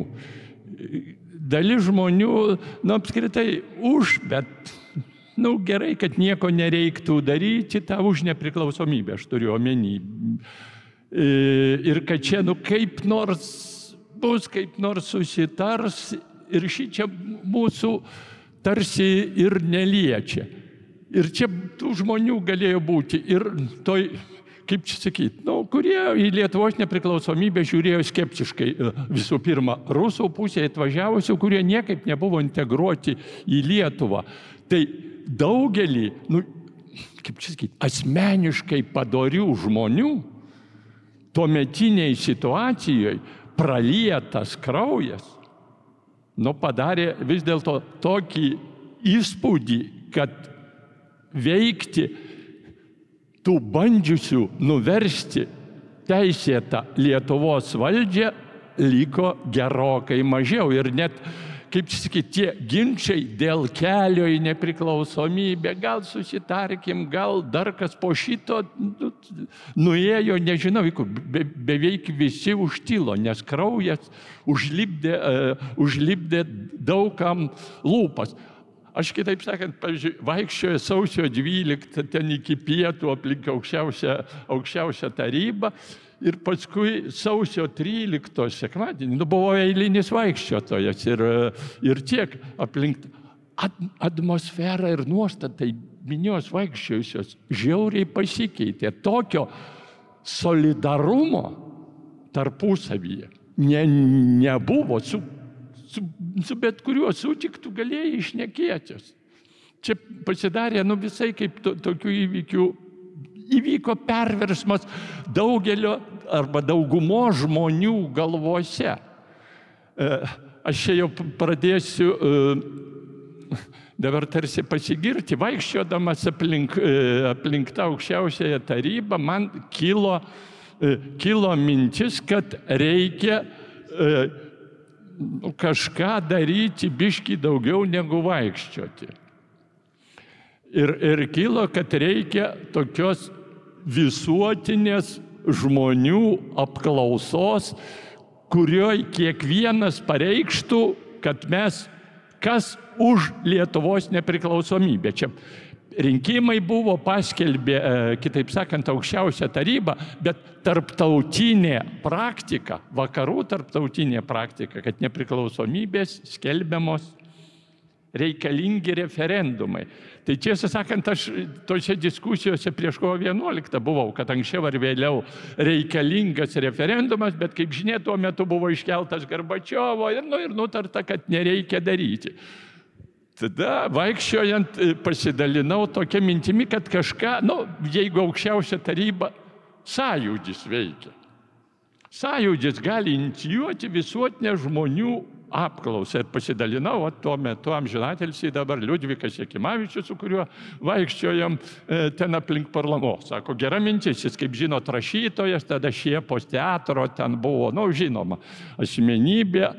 Dalis žmonių, apskritai bet gerai, kad nieko nereiktų daryti, tą už nepriklausomybę, aš turiu omeny. Ir kad čia, kaip nors bus, kaip nors susitars, ir šičia mūsų tarsi ir neliečia. Ir čia tų žmonių galėjo būti ir toj, kaip čia sakyti, kurie į Lietuvos nepriklausomybę žiūrėjo skeptiškai. Visų pirma, rusų pusėje atvažiavusių, kurie niekaip nebuvo integruoti į Lietuvą. Tai daugelį, kaip čia sakyti, asmeniškai padorių žmonių tuometiniai situacijoje pralietas kraujas padarė vis dėlto tokį įspūdį, kad veikti tų bandžiusių nuversti teisėtą Lietuvos valdžią liko gerokai mažiau. Ir net, kaip sakyti, tie ginčiai dėl kelio į nepriklausomybę, gal susitarkim, gal dar kas po šito nuėjo, nežinau, beveik visi užtilo, nes kraujas užlipdė daugam lūpas. Aš kitaip sakant, pavyzdžiui, vaikščioju sausio 12 ten iki pietų aplink aukščiausią tarybą ir paskui sausio 13 sekmadienį, buvau eilinis vaikščiotojas ir tiek aplink atmosferą ir nuostatai minios vaikščiojusios žiauriai pasikeitė. Tokio solidarumo tarpusavyje nebuvo. Su bet kuriuo sutiktų galėjai išnekėtis. Čia pasidarė visai kaip tokių įvykių. Įvyko perversmas daugelio arba daugumo žmonių galvose. Aš čia jau pradėsiu dabar tarsi pasigirti, vaikščiodamas aplink tą aukščiausiąją tarybą, man kilo mintis, kad reikia kažką daryti biškį daugiau negu vaikščioti. Ir kilo, kad reikia tokios visuotinės žmonių apklausos, kurioje kiekvienas pareikštų, kad mes kas už Lietuvos nepriklausomybę. Čia rinkimai buvo, paskelbė, kitaip sakant, aukščiausia taryba, bet tarptautinė praktika, vakarų tarptautinė praktika, kad nepriklausomybės skelbiamos reikalingi referendumai. Tai tiesą sakant, aš tose diskusijose prieš kovo 11 buvau, kad anksčiau ar vėliau reikalingas referendumas, bet kaip žinia, tuo metu buvo iškeltas Gorbačiovo ir nutarta, kad nereikia daryti. Tada vaikščiojant pasidalinau tokia mintimi, kad kažką, jeigu aukščiausia taryba, sąjūdis veikia. Sąjūdis gali inicijuoti visuotinę žmonių apklausą ir pasidalinau, tuo metu amžinatilsį dabar Liudvikas Jakimavičius, su kuriuo vaikščiojom ten aplink parlamentą. Sako, gera mintis, jis, kaip žinot, rašytojas, tada Šiepos teatro ten buvo, žinoma, asmenybė,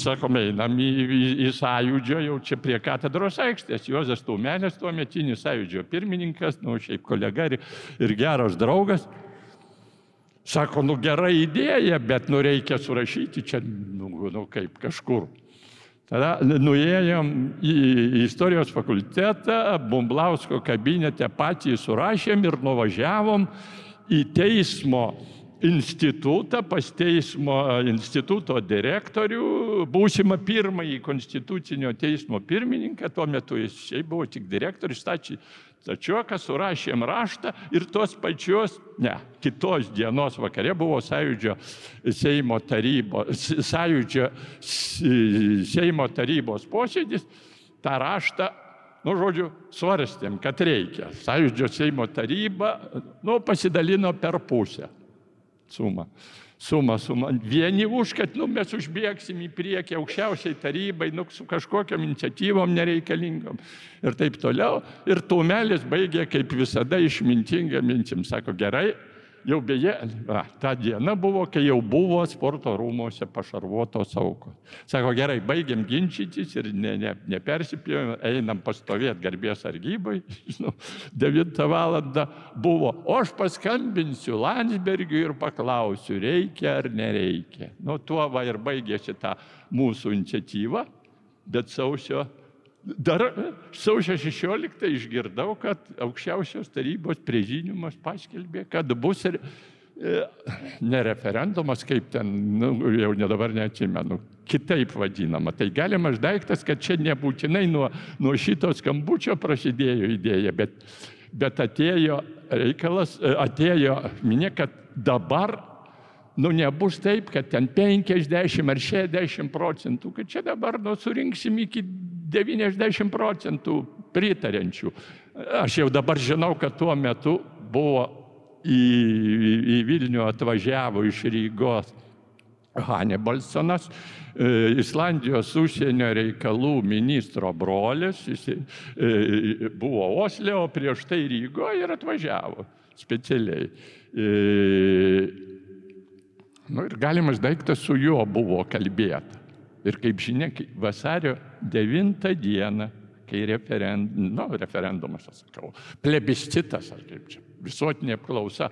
sakome, einam į sąjūdžio, jau čia prie katedros aikštės, Juozas Tumelis, tuometinis sąjūdžio pirmininkas, šiaip kolega ir geras draugas. Sako, gera idėja, bet reikia surašyti čia, kaip kažkur. Tada nuėjom į istorijos fakultetą, Bumblausko kabinete patys surašėm ir nuvažiavom į teismo institutą, pas teismo instituto direktorių, būsimą pirmąjį konstitucinio teismo pirmininką, tuo metu jis šiaip buvo tik direktorius, Stačiokas, surašėm raštą ir kitos dienos vakare buvo sąjūdžio Seimo tarybos posėdis, tą raštą, svarstėm, kad reikia. Sąjūdžio Seimo taryba, pasidalino per pusę sumą. Vieni už, kad mes užbėgsim į priekį aukščiausiai tarybai, su kažkokiam iniciatyvom nereikalingom ir taip toliau. Ir Tumelis baigė, kaip visada, išmintingą mintim. Sako, gerai, jau beje, ta diena buvo, kai jau buvo sporto rūmose pašarvotos aukos. Sako, gerai, baigiam ginčytis ir nepersipjovėm, einam pastovėti garbės sargybai, 9 valandą buvo, o aš paskambinsiu Landsbergiui ir paklausiu, reikia ar nereikia. Tuo ir baigėsi ta mūsų iniciatyva, bet sausio 16 išgirdau, kad aukščiausios tarybos prezidiumas paskelbė, kad bus ne referendumas, kaip ten, jau dabar neatsimenu, kitaip vadinama. Tai galimas daiktas, kad čia nebūtinai nuo šito skambučio prasidėjo idėja, bet atėjo reikalas, atėjo minė, kad dabar nebus taip, kad ten 50 ar 60%, kad čia dabar surinksim iki 90% pritarenčių. Aš jau dabar žinau, kad tuo metu buvo į Vilnių atvažiavo iš Rygos Hanibalsonas, Islandijos užsienio reikalų ministro brolis, jis buvo Osle, o prieš tai Rygoje ir atvažiavo specialiai. Ir galimas daiktas su juo buvo kalbėta. Ir kaip žinia, vasario 9 dieną, kai referendumas, plebiscitas, ar kaip čia, visuotinė apklausa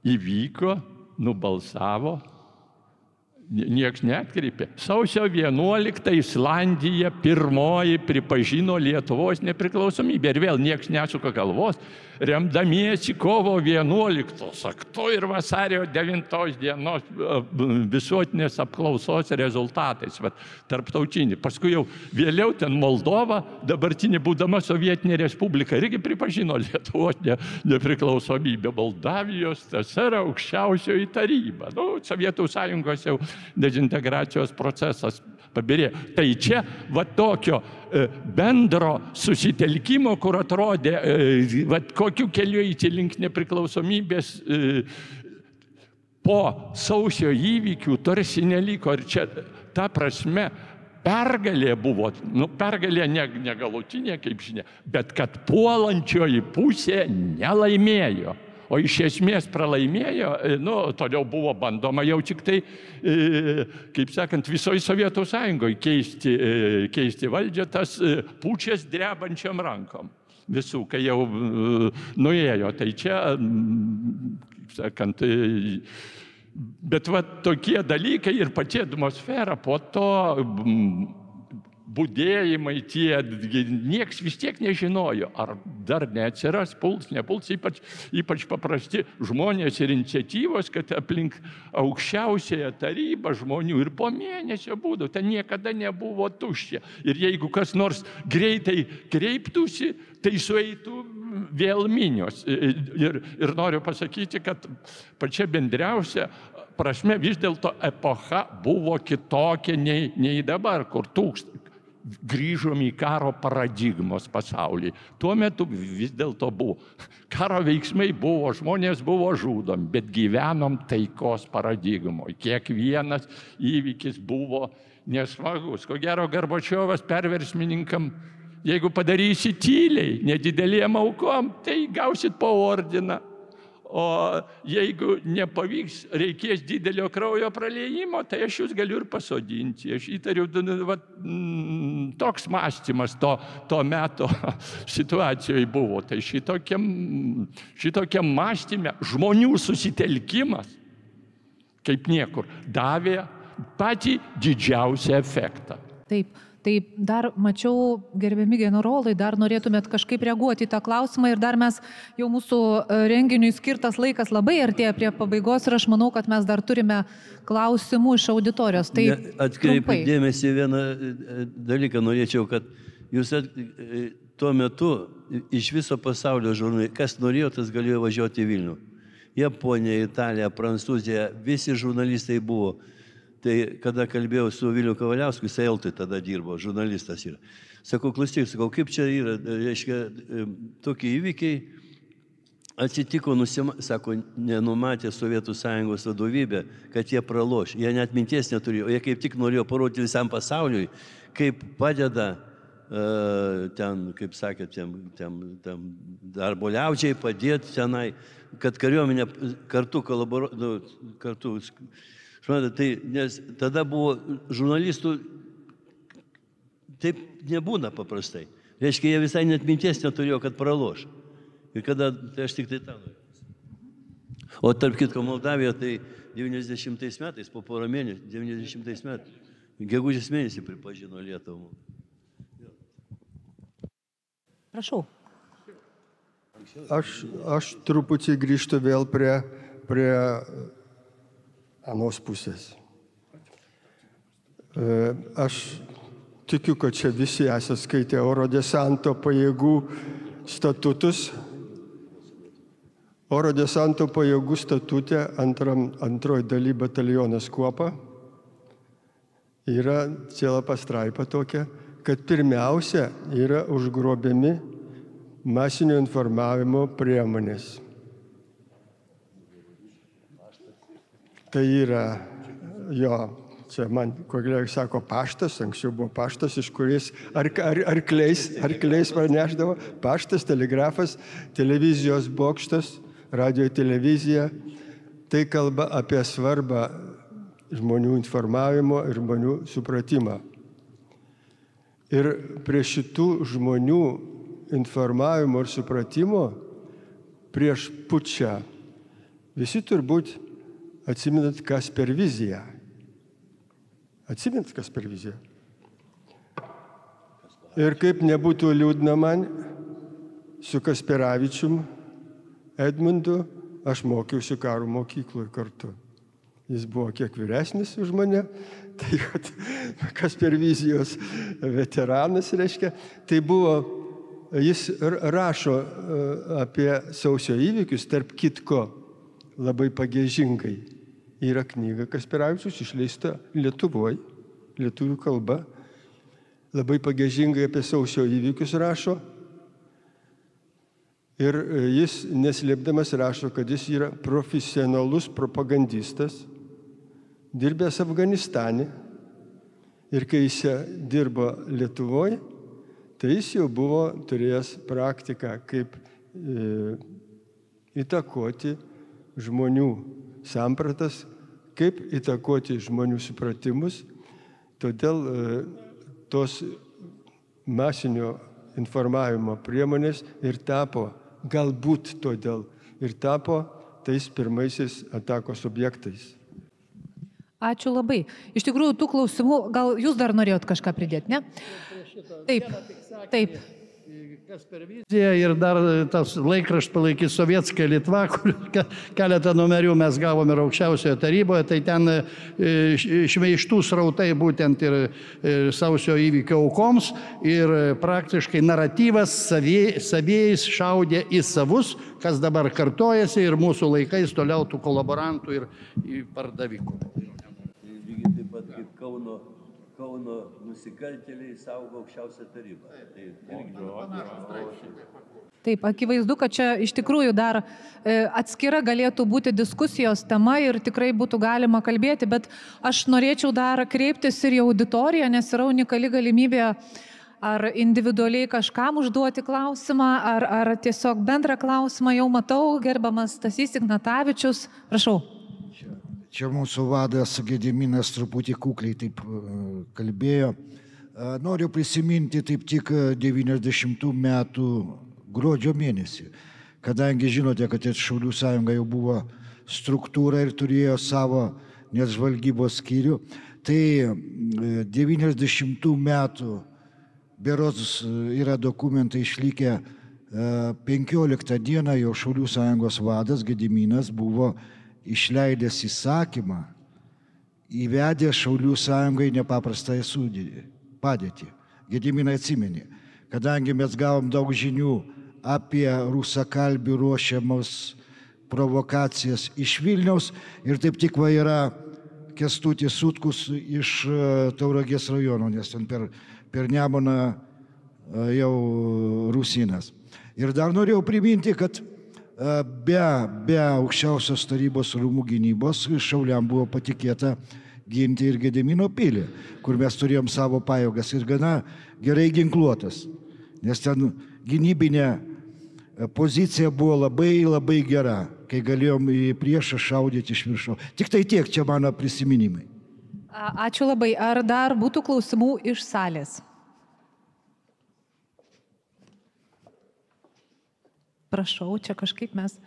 įvyko, nubalsavo, nieks neatkreipė. Sausio 11 Islandija pirmoji pripažino Lietuvos nepriklausomybę. Ir vėl nieks nesuka galvos, remdamiesi kovo 11 aktu ir vasario 9 dienos visuotinės apklausos rezultatais, tarptautinį. Paskui jau vėliau ten Moldova, dabartinė būdama Sovietinė Respublika, irgi pripažino Lietuvos nepriklausomybę. Moldavijos TSR aukščiausioji taryba. Sovietų sąjungos jau dezintegracijos procesas pabirėjo. Tai čia tokio bendro susitelkimo, kur atrodė, kokiu keliu eiti link nepriklausomybės po sausio įvykių tarsi neliko. Ir čia ta prasme pergalė buvo, pergalė negalutinė, kaip žinia, bet kad puolančioji pusė nelaimėjo. O iš esmės pralaimėjo, toliau buvo bandoma jau tik tai, kaip sakant, visoje Sovietų sąjungoje keisti valdžią, tas pučias drebančiam rankom visų, kai jau nuėjo. Tai čia, kaip sakant, bet tokie dalykai ir pati atmosfera po to budėjimai tie, nieks vis tiek nežinojo, ar dar neatsiras, puls, nepuls, ypač paprasti žmonės ir iniciatyvos, kad aplink aukščiausiąją tarybą žmonių ir po mėnesio būdavo, ten niekada nebuvo tuščia. Ir jeigu kas nors greitai kreiptųsi, tai sueitų vėl minios. Ir noriu pasakyti, kad pačia bendriausia prasme vis dėlto epocha buvo kitokia nei dabar, kur grįžom į karo paradigmos pasaulį. Tuo metu vis dėlto buvo. Karo veiksmai buvo, žmonės buvo žudomi, bet gyvenom taikos paradigmoje. Kiekvienas įvykis buvo nesmagus. Ko gero, Gorbačiovas perversmininkam, jeigu padarysi tyliai, nedidelėm aukom, tai gausit po ordiną. O jeigu nepavyks, reikės didelio kraujo praliejimo, tai aš jūs galiu ir pasodinti. Aš įtariu, toks mąstymas to meto situacijoje buvo. Tai šitokiam mąstyme žmonių susitelkimas, kaip niekur, davė patį didžiausią efektą. Taip. Tai dar mačiau, gerbiami generolai, dar norėtumėt kažkaip reaguoti į tą klausimą ir dar mes jau mūsų renginiui skirtas laikas labai artėja prie pabaigos ir aš manau, kad mes dar turime klausimų iš auditorijos. Tai atkreipiu dėmesį vieną dalyką, norėčiau, kad jūs tuo metu iš viso pasaulio žurnalistai, kas norėjo, tas galėjo važiuoti į Vilnių. Japonija, Italija, Prancūzija, visi žurnalistai buvo. Tai kada kalbėjau su Viliu Kavaliausku, jis Eltui tada dirbo, žurnalistas yra. Sakau, klausyk, kaip čia yra, reiškia, tokie įvykiai atsitiko, sako, nenumatė Sovietų Sąjungos vadovybė, kad jie praloš. Jie net minties neturėjo, jie kaip tik norėjo parodyti visam pasauliui, kaip padeda ten, kaip sakė, ten darbo liaudžiai padėti tenai, kad kariuomenė kartu kartu. Tai, nes tada buvo žurnalistų, taip nebūna paprastai. Reiškia, jie visai net minties neturėjo, kad praloš. Ir kada, tai aš tik tai tą noriu. O tarp kitko, Moldavija, tai 90 metais, po porą mėnesių, 90 metais, gegužės mėnesį pripažino Lietuvą. Prašau. Aš truputį grįžtu vėl prie anos pusės. Aš tikiu, kad čia visi esate skaitę oro desanto pajėgų statutus. Oro desanto pajėgų statute antroji daly batalionas Kuopa yra cėla pastraipa tokia, kad pirmiausia yra užgrobiami masinio informavimo priemonės. Tai yra, čia man kolegai sako paštas, anksčiau buvo paštas, iš kuris arkliais praneždavo, paštas, telegrafas, televizijos bokštas, radio televizija. Tai kalba apie svarbą žmonių informavimo ir žmonių supratimą. Ir prie šitų žmonių informavimo ir supratimo prieš pučą visi turbūt atsiminat, kas per viziją. Atsiminat, kas per viziją. Ir kaip nebūtų liūdna man, su Kasperavičium, Edmundu, aš mokiausi karo mokykloje kartu. Jis buvo kiek vyresnis už mane, tai kas per vizijos veteranas, reiškia. Tai buvo, jis rašo apie sausio įvykius, tarp kitko, labai pagiežingai. Yra knyga Kasperavičius, išleista Lietuvoje, lietuvių kalba. Labai pagiežingai apie sausio įvykius rašo. Ir jis neslėpdamas rašo, kad jis yra profesionalus propagandistas, dirbęs Afganistane. Ir kai jis dirbo Lietuvoje, tai jis jau buvo turėjęs praktiką, kaip įtakoti žmonių sampratas, kaip įtakoti žmonių supratimus. Todėl tos masinio informavimo priemonės ir tapo, galbūt todėl, ir tapo tais pirmaisiais atakos objektais. Ačiū labai. Iš tikrųjų, tų klausimų, gal jūs dar norėjot kažką pridėti, ne? Taip, taip. Kas per viziją ir dar tas laikraštis palaikys Sovietskė Litva, kur keletą numerių mes gavome ir aukščiausioje taryboje, tai ten šmeižtų srautai būtent ir sausio įvykio aukoms ir praktiškai naratyvas savėjais šaudė į savus, kas dabar kartojasi ir mūsų laikais toliau tų kolaborantų ir pardavikų. Lygiai taip pat kaip Kauno nusikaltėliai saugo aukščiausią tarybą. Taip, akivaizdu, kad čia iš tikrųjų dar atskira galėtų būti diskusijos tema ir tikrai būtų galima kalbėti, bet aš norėčiau dar kreiptis ir į auditoriją, nes yra unikali galimybė ar individualiai kažkam užduoti klausimą, ar tiesiog bendrą klausimą jau matau, gerbiamas Stasys Ignatavičius. Prašau. Čia mūsų vadas Gediminas truputį kukliai taip kalbėjo. Noriu prisiminti taip tik 90 metų gruodžio mėnesį, kadangi žinote, kad Šaulių sąjunga jau buvo struktūra ir turėjo savo net žvalgybos skyrių, tai 90 metų berods yra dokumentai išlikę 15 dieną jau Šaulių sąjungos vadas Gediminas buvo išleidęs įsakymą, įvedė Šaulių sąjungai nepaprastąją padėtį. Gediminai atsimenė, kadangi mes gavom daug žinių apie rusakalbių ruošiamus provokacijas iš Vilniaus ir taip tik va yra Kęstutis Sutkus iš Tauragės rajono, nes ten per Nemuną jau Rusinas. Ir dar norėjau priminti, kad be aukščiausios tarybos rūmų gynybos Šauliam buvo patikėta ginti ir Gedimino pilį, kur mes turėjom savo pajėgas ir gana gerai ginkluotas, nes ten gynybinė pozicija buvo labai gera, kai galėjom į priešą šaudyti iš viršaus. Tik tai tiek čia mano prisiminimai. Ačiū labai. Ar dar būtų klausimų iš salės? Prašau, čia kažkaip mes.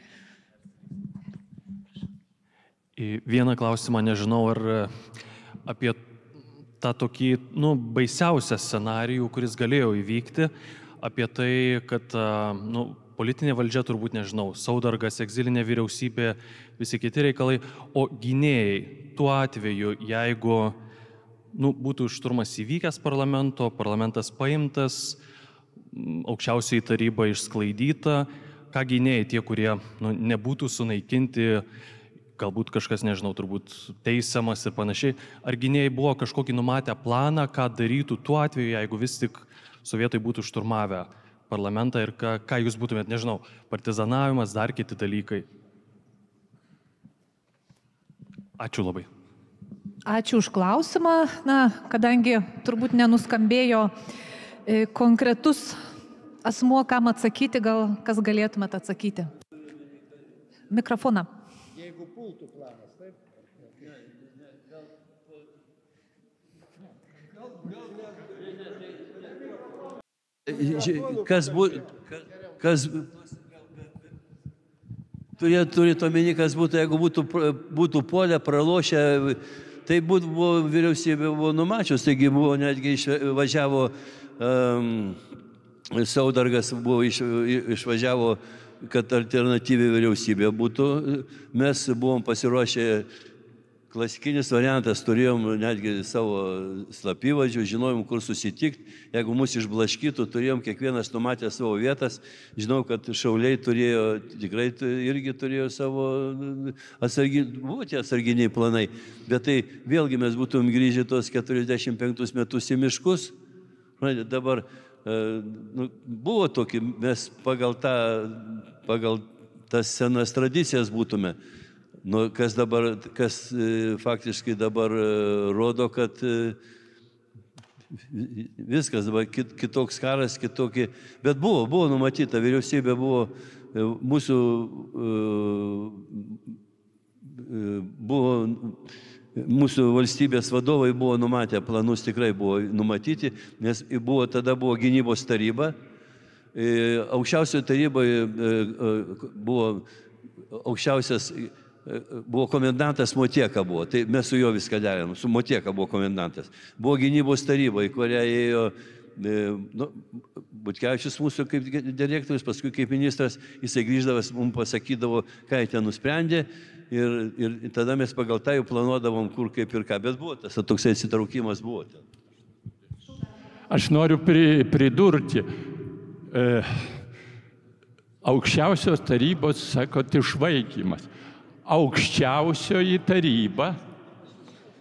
Į vieną klausimą nežinau, ar apie tą tokį, baisiausią scenarijų, kuris galėjo įvykti, apie tai, kad, politinė valdžia turbūt nežinau, Saudargas, egzilinė vyriausybė, visi kiti reikalai, o gynėjai tuo atveju, jeigu, būtų šturmas įvykęs parlamentas paimtas, aukščiausioji taryba išsklaidyta, ką gynėjai tie, kurie nebūtų sunaikinti, galbūt kažkas, nežinau, turbūt teisiamas ir panašiai. Ar gynėjai buvo kažkokį numatę planą, ką darytų tuo atveju, jeigu vis tik sovietai būtų šturmavę parlamentą ir ką jūs būtumėt, nežinau, partizanavimas, dar kiti dalykai? Ačiū labai. Ačiū už klausimą. Kadangi turbūt nenuskambėjo konkretus asmuo, kam atsakyti, gal kas galėtumėt atsakyti? Mikrofoną. Jeigu pultų planas, taip? Turėtų omeny, kas būtų, jeigu būtų puolę, pralošę, tai vyriausybė buvo numačius, taigi buvo netgi važiavo Saudargas išvažiavo, kad alternatyvi vyriausybė būtų. Mes buvom pasiruošę, klasikinis variantas, turėjom netgi savo slapyvadžių, žinojom, kur susitikti. Jeigu mus išblaškytų, turėjom kiekvienas numatę savo vietas. Žinau, kad šauliai turėjo, tikrai irgi turėjo savo atsarginiai planai. Bet tai vėlgi mes būtum grįžę tos 45 metus į miškus. Dabar buvo tokį, mes pagal tas senas tradicijas būtume, kas faktiškai dabar rodo, kad viskas dabar kitoks karas, kitokį, bet buvo numatyta, vyriausybė buvo, mūsų valstybės vadovai buvo numatę, planus tikrai buvo numatyti, nes tada buvo gynybos taryba. Aukščiausioje taryboje buvo aukščiausias buvo komendantas Motieka buvo, tai mes su juo viską derėm, su Motieka buvo komendantas. Buvo gynybos taryba, į kurią ėjo Butkevičius mūsų kaip direktorius, paskui kaip ministras, jisai grįždavas, mums pasakydavo, ką jie ten nusprendė ir tada mes pagal tai jau planuodavom, kur kaip ir ką, bet buvo tas toksai atsitraukimas buvo ten. Aš noriu pridurti, aukščiausios tarybos, sakot, išvaikymas. Aukščiausioji taryba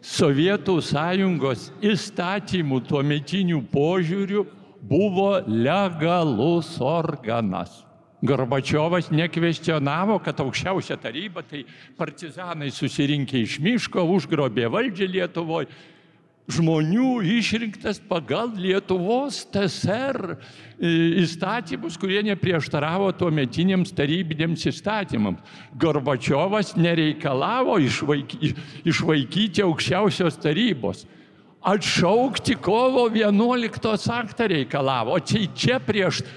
Sovietų sąjungos įstatymų tuometinių požiūrių buvo legalus organas. Gorbačiovas nekvestionavo, kad aukščiausia taryba, tai partizanai susirinkę iš miško, užgrobė valdžią Lietuvoje, žmonių išrinktas pagal Lietuvos TSR įstatymus, kurie neprieštaravo tuometiniams tarybiniams įstatymams. Gorbačiovas nereikalavo išvaikyti aukščiausios tarybos. Atšaukti kovo 11 aktą reikalavo. O čia prieš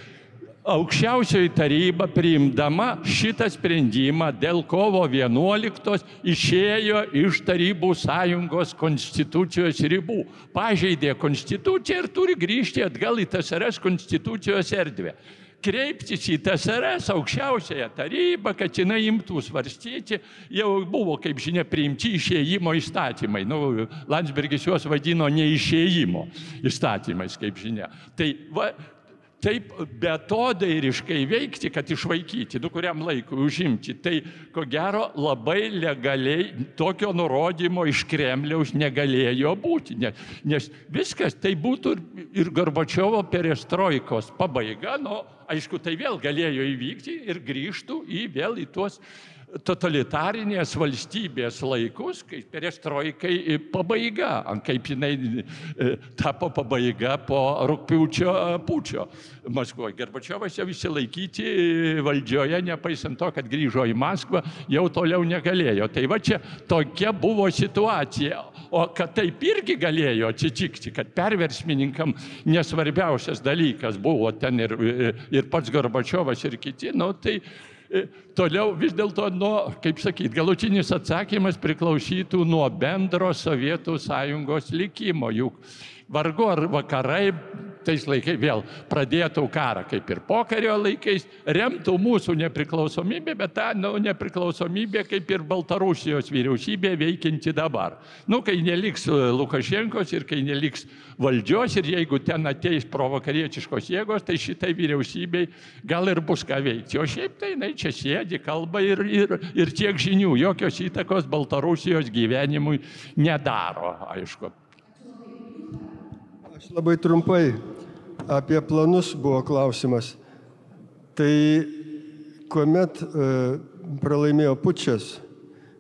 aukščiausioji taryba priimdama šitą sprendimą dėl kovo 11 išėjo iš Tarybų sąjungos konstitucijos ribų. Pažeidė konstituciją ir turi grįžti atgal į TSRS konstitucijos erdvę. Kreiptis į TSRS aukščiausiąją tarybą, kad jinai imtų svarstyti, jau buvo, kaip žinia, priimti išėjimo įstatymai. Landsbergis juos vadino neišėjimo įstatymais, kaip žinia. Tai taip betodairiškai veikti, kad išvaikyti, kuriam laikui užimti, tai ko gero labai legaliai tokio nurodymo iš Kremliaus negalėjo būti, nes viskas tai būtų ir Gorbačiovo perestroikos pabaiga, aišku, tai vėl galėjo įvykti ir grįžtų vėl į tuos totalitarinės valstybės laikus, kai perestroikai pabaiga, kaip jinai tapo pabaiga po rugpjūčio pučio Maskvoje. Gorbačiovas jau išsilaikyti valdžioje, nepaisant to, kad grįžo į Maskvą, jau toliau negalėjo. Tai va čia tokia buvo situacija. O kad taip irgi galėjo atsitikti, kad perversmininkam nesvarbiausias dalykas buvo ten ir pats Gorbačiovas ir kiti, tai toliau vis dėlto, kaip sakyt, galutinis atsakymas priklausytų nuo bendro Sovietų sąjungos likimo. Juk vargu ar vakarai tais laikais vėl pradėtų karą, kaip ir pokario laikais, remtų mūsų nepriklausomybę, bet tą nepriklausomybę kaip ir Baltarusijos vyriausybė veikianti dabar. Kai neliks Lukašenkos ir kai neliks valdžios ir jeigu ten ateis provakarietiškos jėgos, tai šitai vyriausybei gal ir bus ką veikti. O šiaip tai jinai čia sėdi, kalba ir tiek žinių, jokios įtakos Baltarusijos gyvenimui nedaro, aišku. Aš labai trumpai apie planus buvo klausimas. Tai kuomet pralaimėjo pučas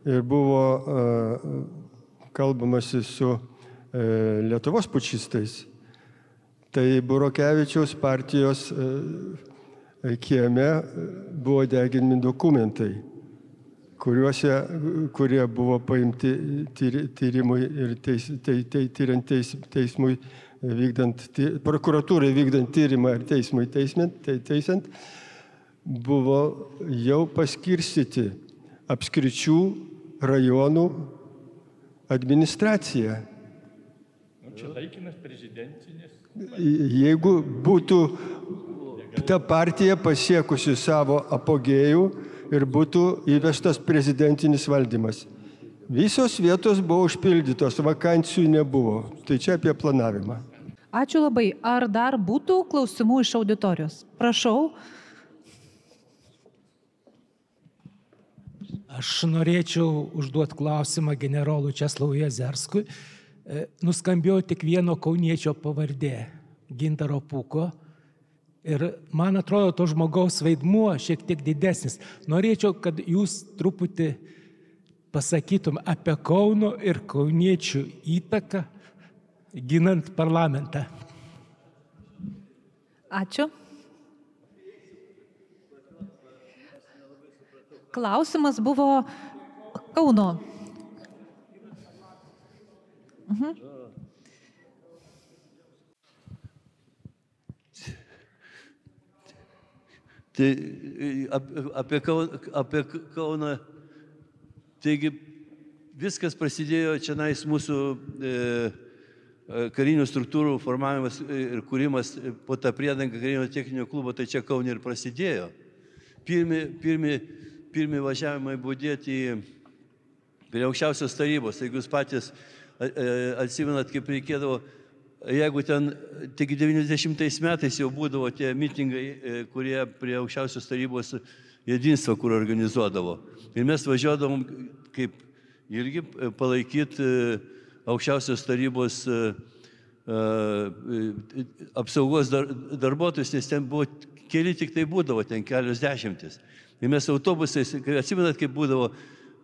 ir buvo kalbamasi su Lietuvos pučistais, tai Burokevičiaus partijos kieme buvo deginami dokumentai, kurie buvo paimti tyrimui ir tyriant teismui prokuratūrai vykdant tyrimą ir teismui teisiant, buvo jau paskirstyti apskričių rajonų administracija. Čia laikinas prezidentinis. Jeigu būtų ta partija pasiekusi savo apogėjų ir būtų įvestas prezidentinis valdymas. Visos vietos buvo užpildytos, vakancijų nebuvo. Tai čia apie planavimą. Ačiū labai. Ar dar būtų klausimų iš auditorijos? Prašau. Aš norėčiau užduoti klausimą generolui Česlovui Jezerskui. Nuskambėjo tik vieno kauniečio pavardė – Gintaro Pūko. Ir man atrodo, to žmogaus vaidmuo šiek tiek didesnis. Norėčiau, kad jūs truputį pasakytum apie Kauno ir kauniečių įtaką ginant parlamentą. Ačiū. Klausimas buvo Kauno. Tai apie Kauną Taigi viskas prasidėjo čia mūsų karinių struktūrų formavimas ir kūrimas po tą priedangą karinio techninio klubo, tai čia Kaune ir prasidėjo. Pirmi važiavimai buvo dėti prie aukščiausios tarybos. Jeigu jūs patys atsimenat, kaip reikėdavo, jeigu ten tik 90 metais jau būdavo tie mitingai, kurie prie aukščiausios tarybos jedinstvo, kur organizuodavo. Ir mes važiuodavom kaip irgi palaikyti aukščiausios tarybos apsaugos darbuotojus, nes ten buvo keli tik tai būdavo, ten kelios dešimtis. Ir mes autobusais, atsimenat, kaip būdavo,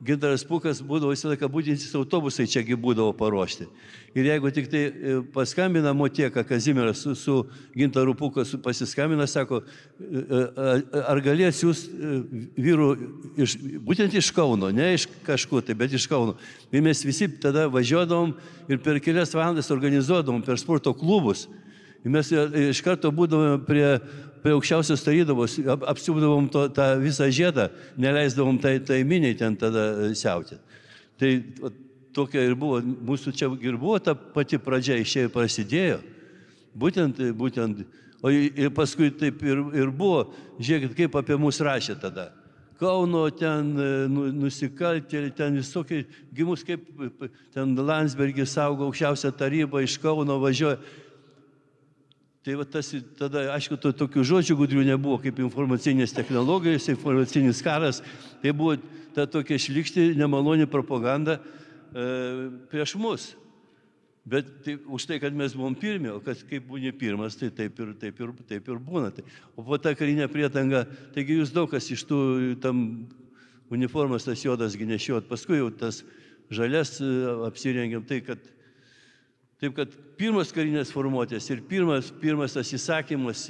Gintaras Pukas būdavo visą laiką būdintis autobusai čiagi būdavo paruošti. Ir jeigu tik tai paskambina Motieka Kazimieras su Gintaru Pukas pasiskambina, sako, ar galės jūs vyrų būtent iš Kauno, ne iš kažkur, tai bet iš Kauno. Ir mes visi tada važiuodavom ir per kelias valandas organizuodavom per sporto klubus. Ir mes iš karto būdavom prie aukščiausios tarybos, apsiūdavom tą visą žiedą, neleisdavom tai miniai ten tada siautėti. Tai tokia ir buvo, mūsų čia ir buvo ta pati pradžia, iš čia prasidėjo. Būtent, ir paskui taip ir buvo, žiūrėkit, kaip apie mus rašė tada. Kauno ten nusikaltėliai, ten visokiai, gimus kaip ten Landsbergis saugo aukščiausią tarybą, iš Kauno važiuoja. Tai va tas tada, aišku, tokių žodžių gudrių nebuvo, kaip informacinės technologijos, informacinis karas. Tai buvo ta tokia šlykšti, nemaloni propaganda prieš mus. Bet tai, už tai, kad mes buvom pirmi, o kad kaip būni pirmas, tai taip ir būna. O po tą karinę priedangą, taigi jūs daug kas iš tų tam uniformas tas juodas nešiot, paskui jau tas žalias apsirengiam, taip, kad pirmas karinės formuotės ir pirmas tas įsakymas,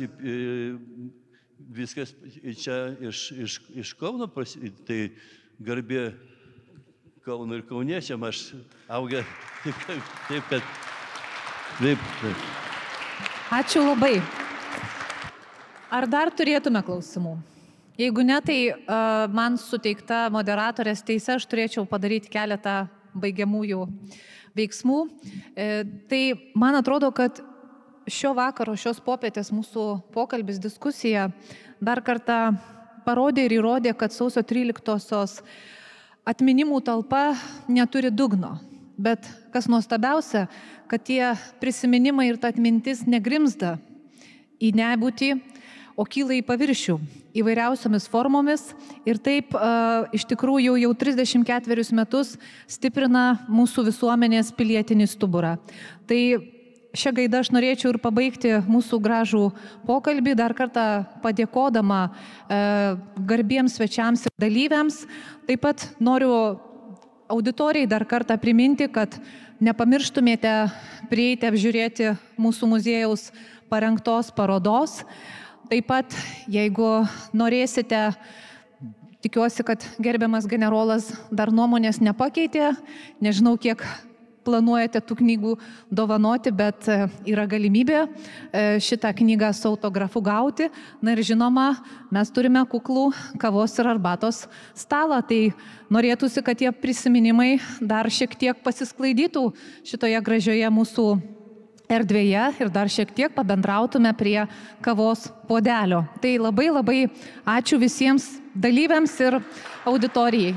viskas čia iš Kauno, tai garbė Kauno ir kauniečiam, aš augę, taip, kad... Taip. Ačiū labai. Ar dar turėtume klausimų? Jeigu ne, tai man suteikta moderatorės teise, aš turėčiau padaryti keletą baigiamųjų veiksmų. Tai man atrodo, kad šio vakaro, šios popietės mūsų pokalbis, diskusija dar kartą parodė ir įrodė, kad sausio 13-osios atminimų talpa neturi dugno. Bet kas nuostabiausia, kad tie prisiminimai ir ta atmintis negrimzda į nebūtį, o kyla į paviršių įvairiausiomis formomis ir taip iš tikrųjų jau 34 metus stiprina mūsų visuomenės pilietinį stuburą. Tai šią gaidą aš norėčiau ir pabaigti mūsų gražų pokalbį, dar kartą padėkodama garbiems svečiams ir dalyviams. Taip pat noriu auditorijai dar kartą priminti, kad nepamirštumėte prieiti apžiūrėti mūsų muziejaus parengtos parodos. Taip pat, jeigu norėsite, tikiuosi, kad gerbiamas generolas dar nuomonės nepakeitė, nežinau, kiek planuojate tų knygų dovanoti, bet yra galimybė šitą knygą su autografu gauti. Na ir žinoma, mes turime kuklų kavos ir arbatos stalą, tai norėtųsi, kad tie prisiminimai dar šiek tiek pasisklaidytų šitoje gražioje mūsų erdvėje ir dar šiek tiek pabendrautume prie kavos puodelio. Tai labai ačiū visiems dalyviams ir auditorijai.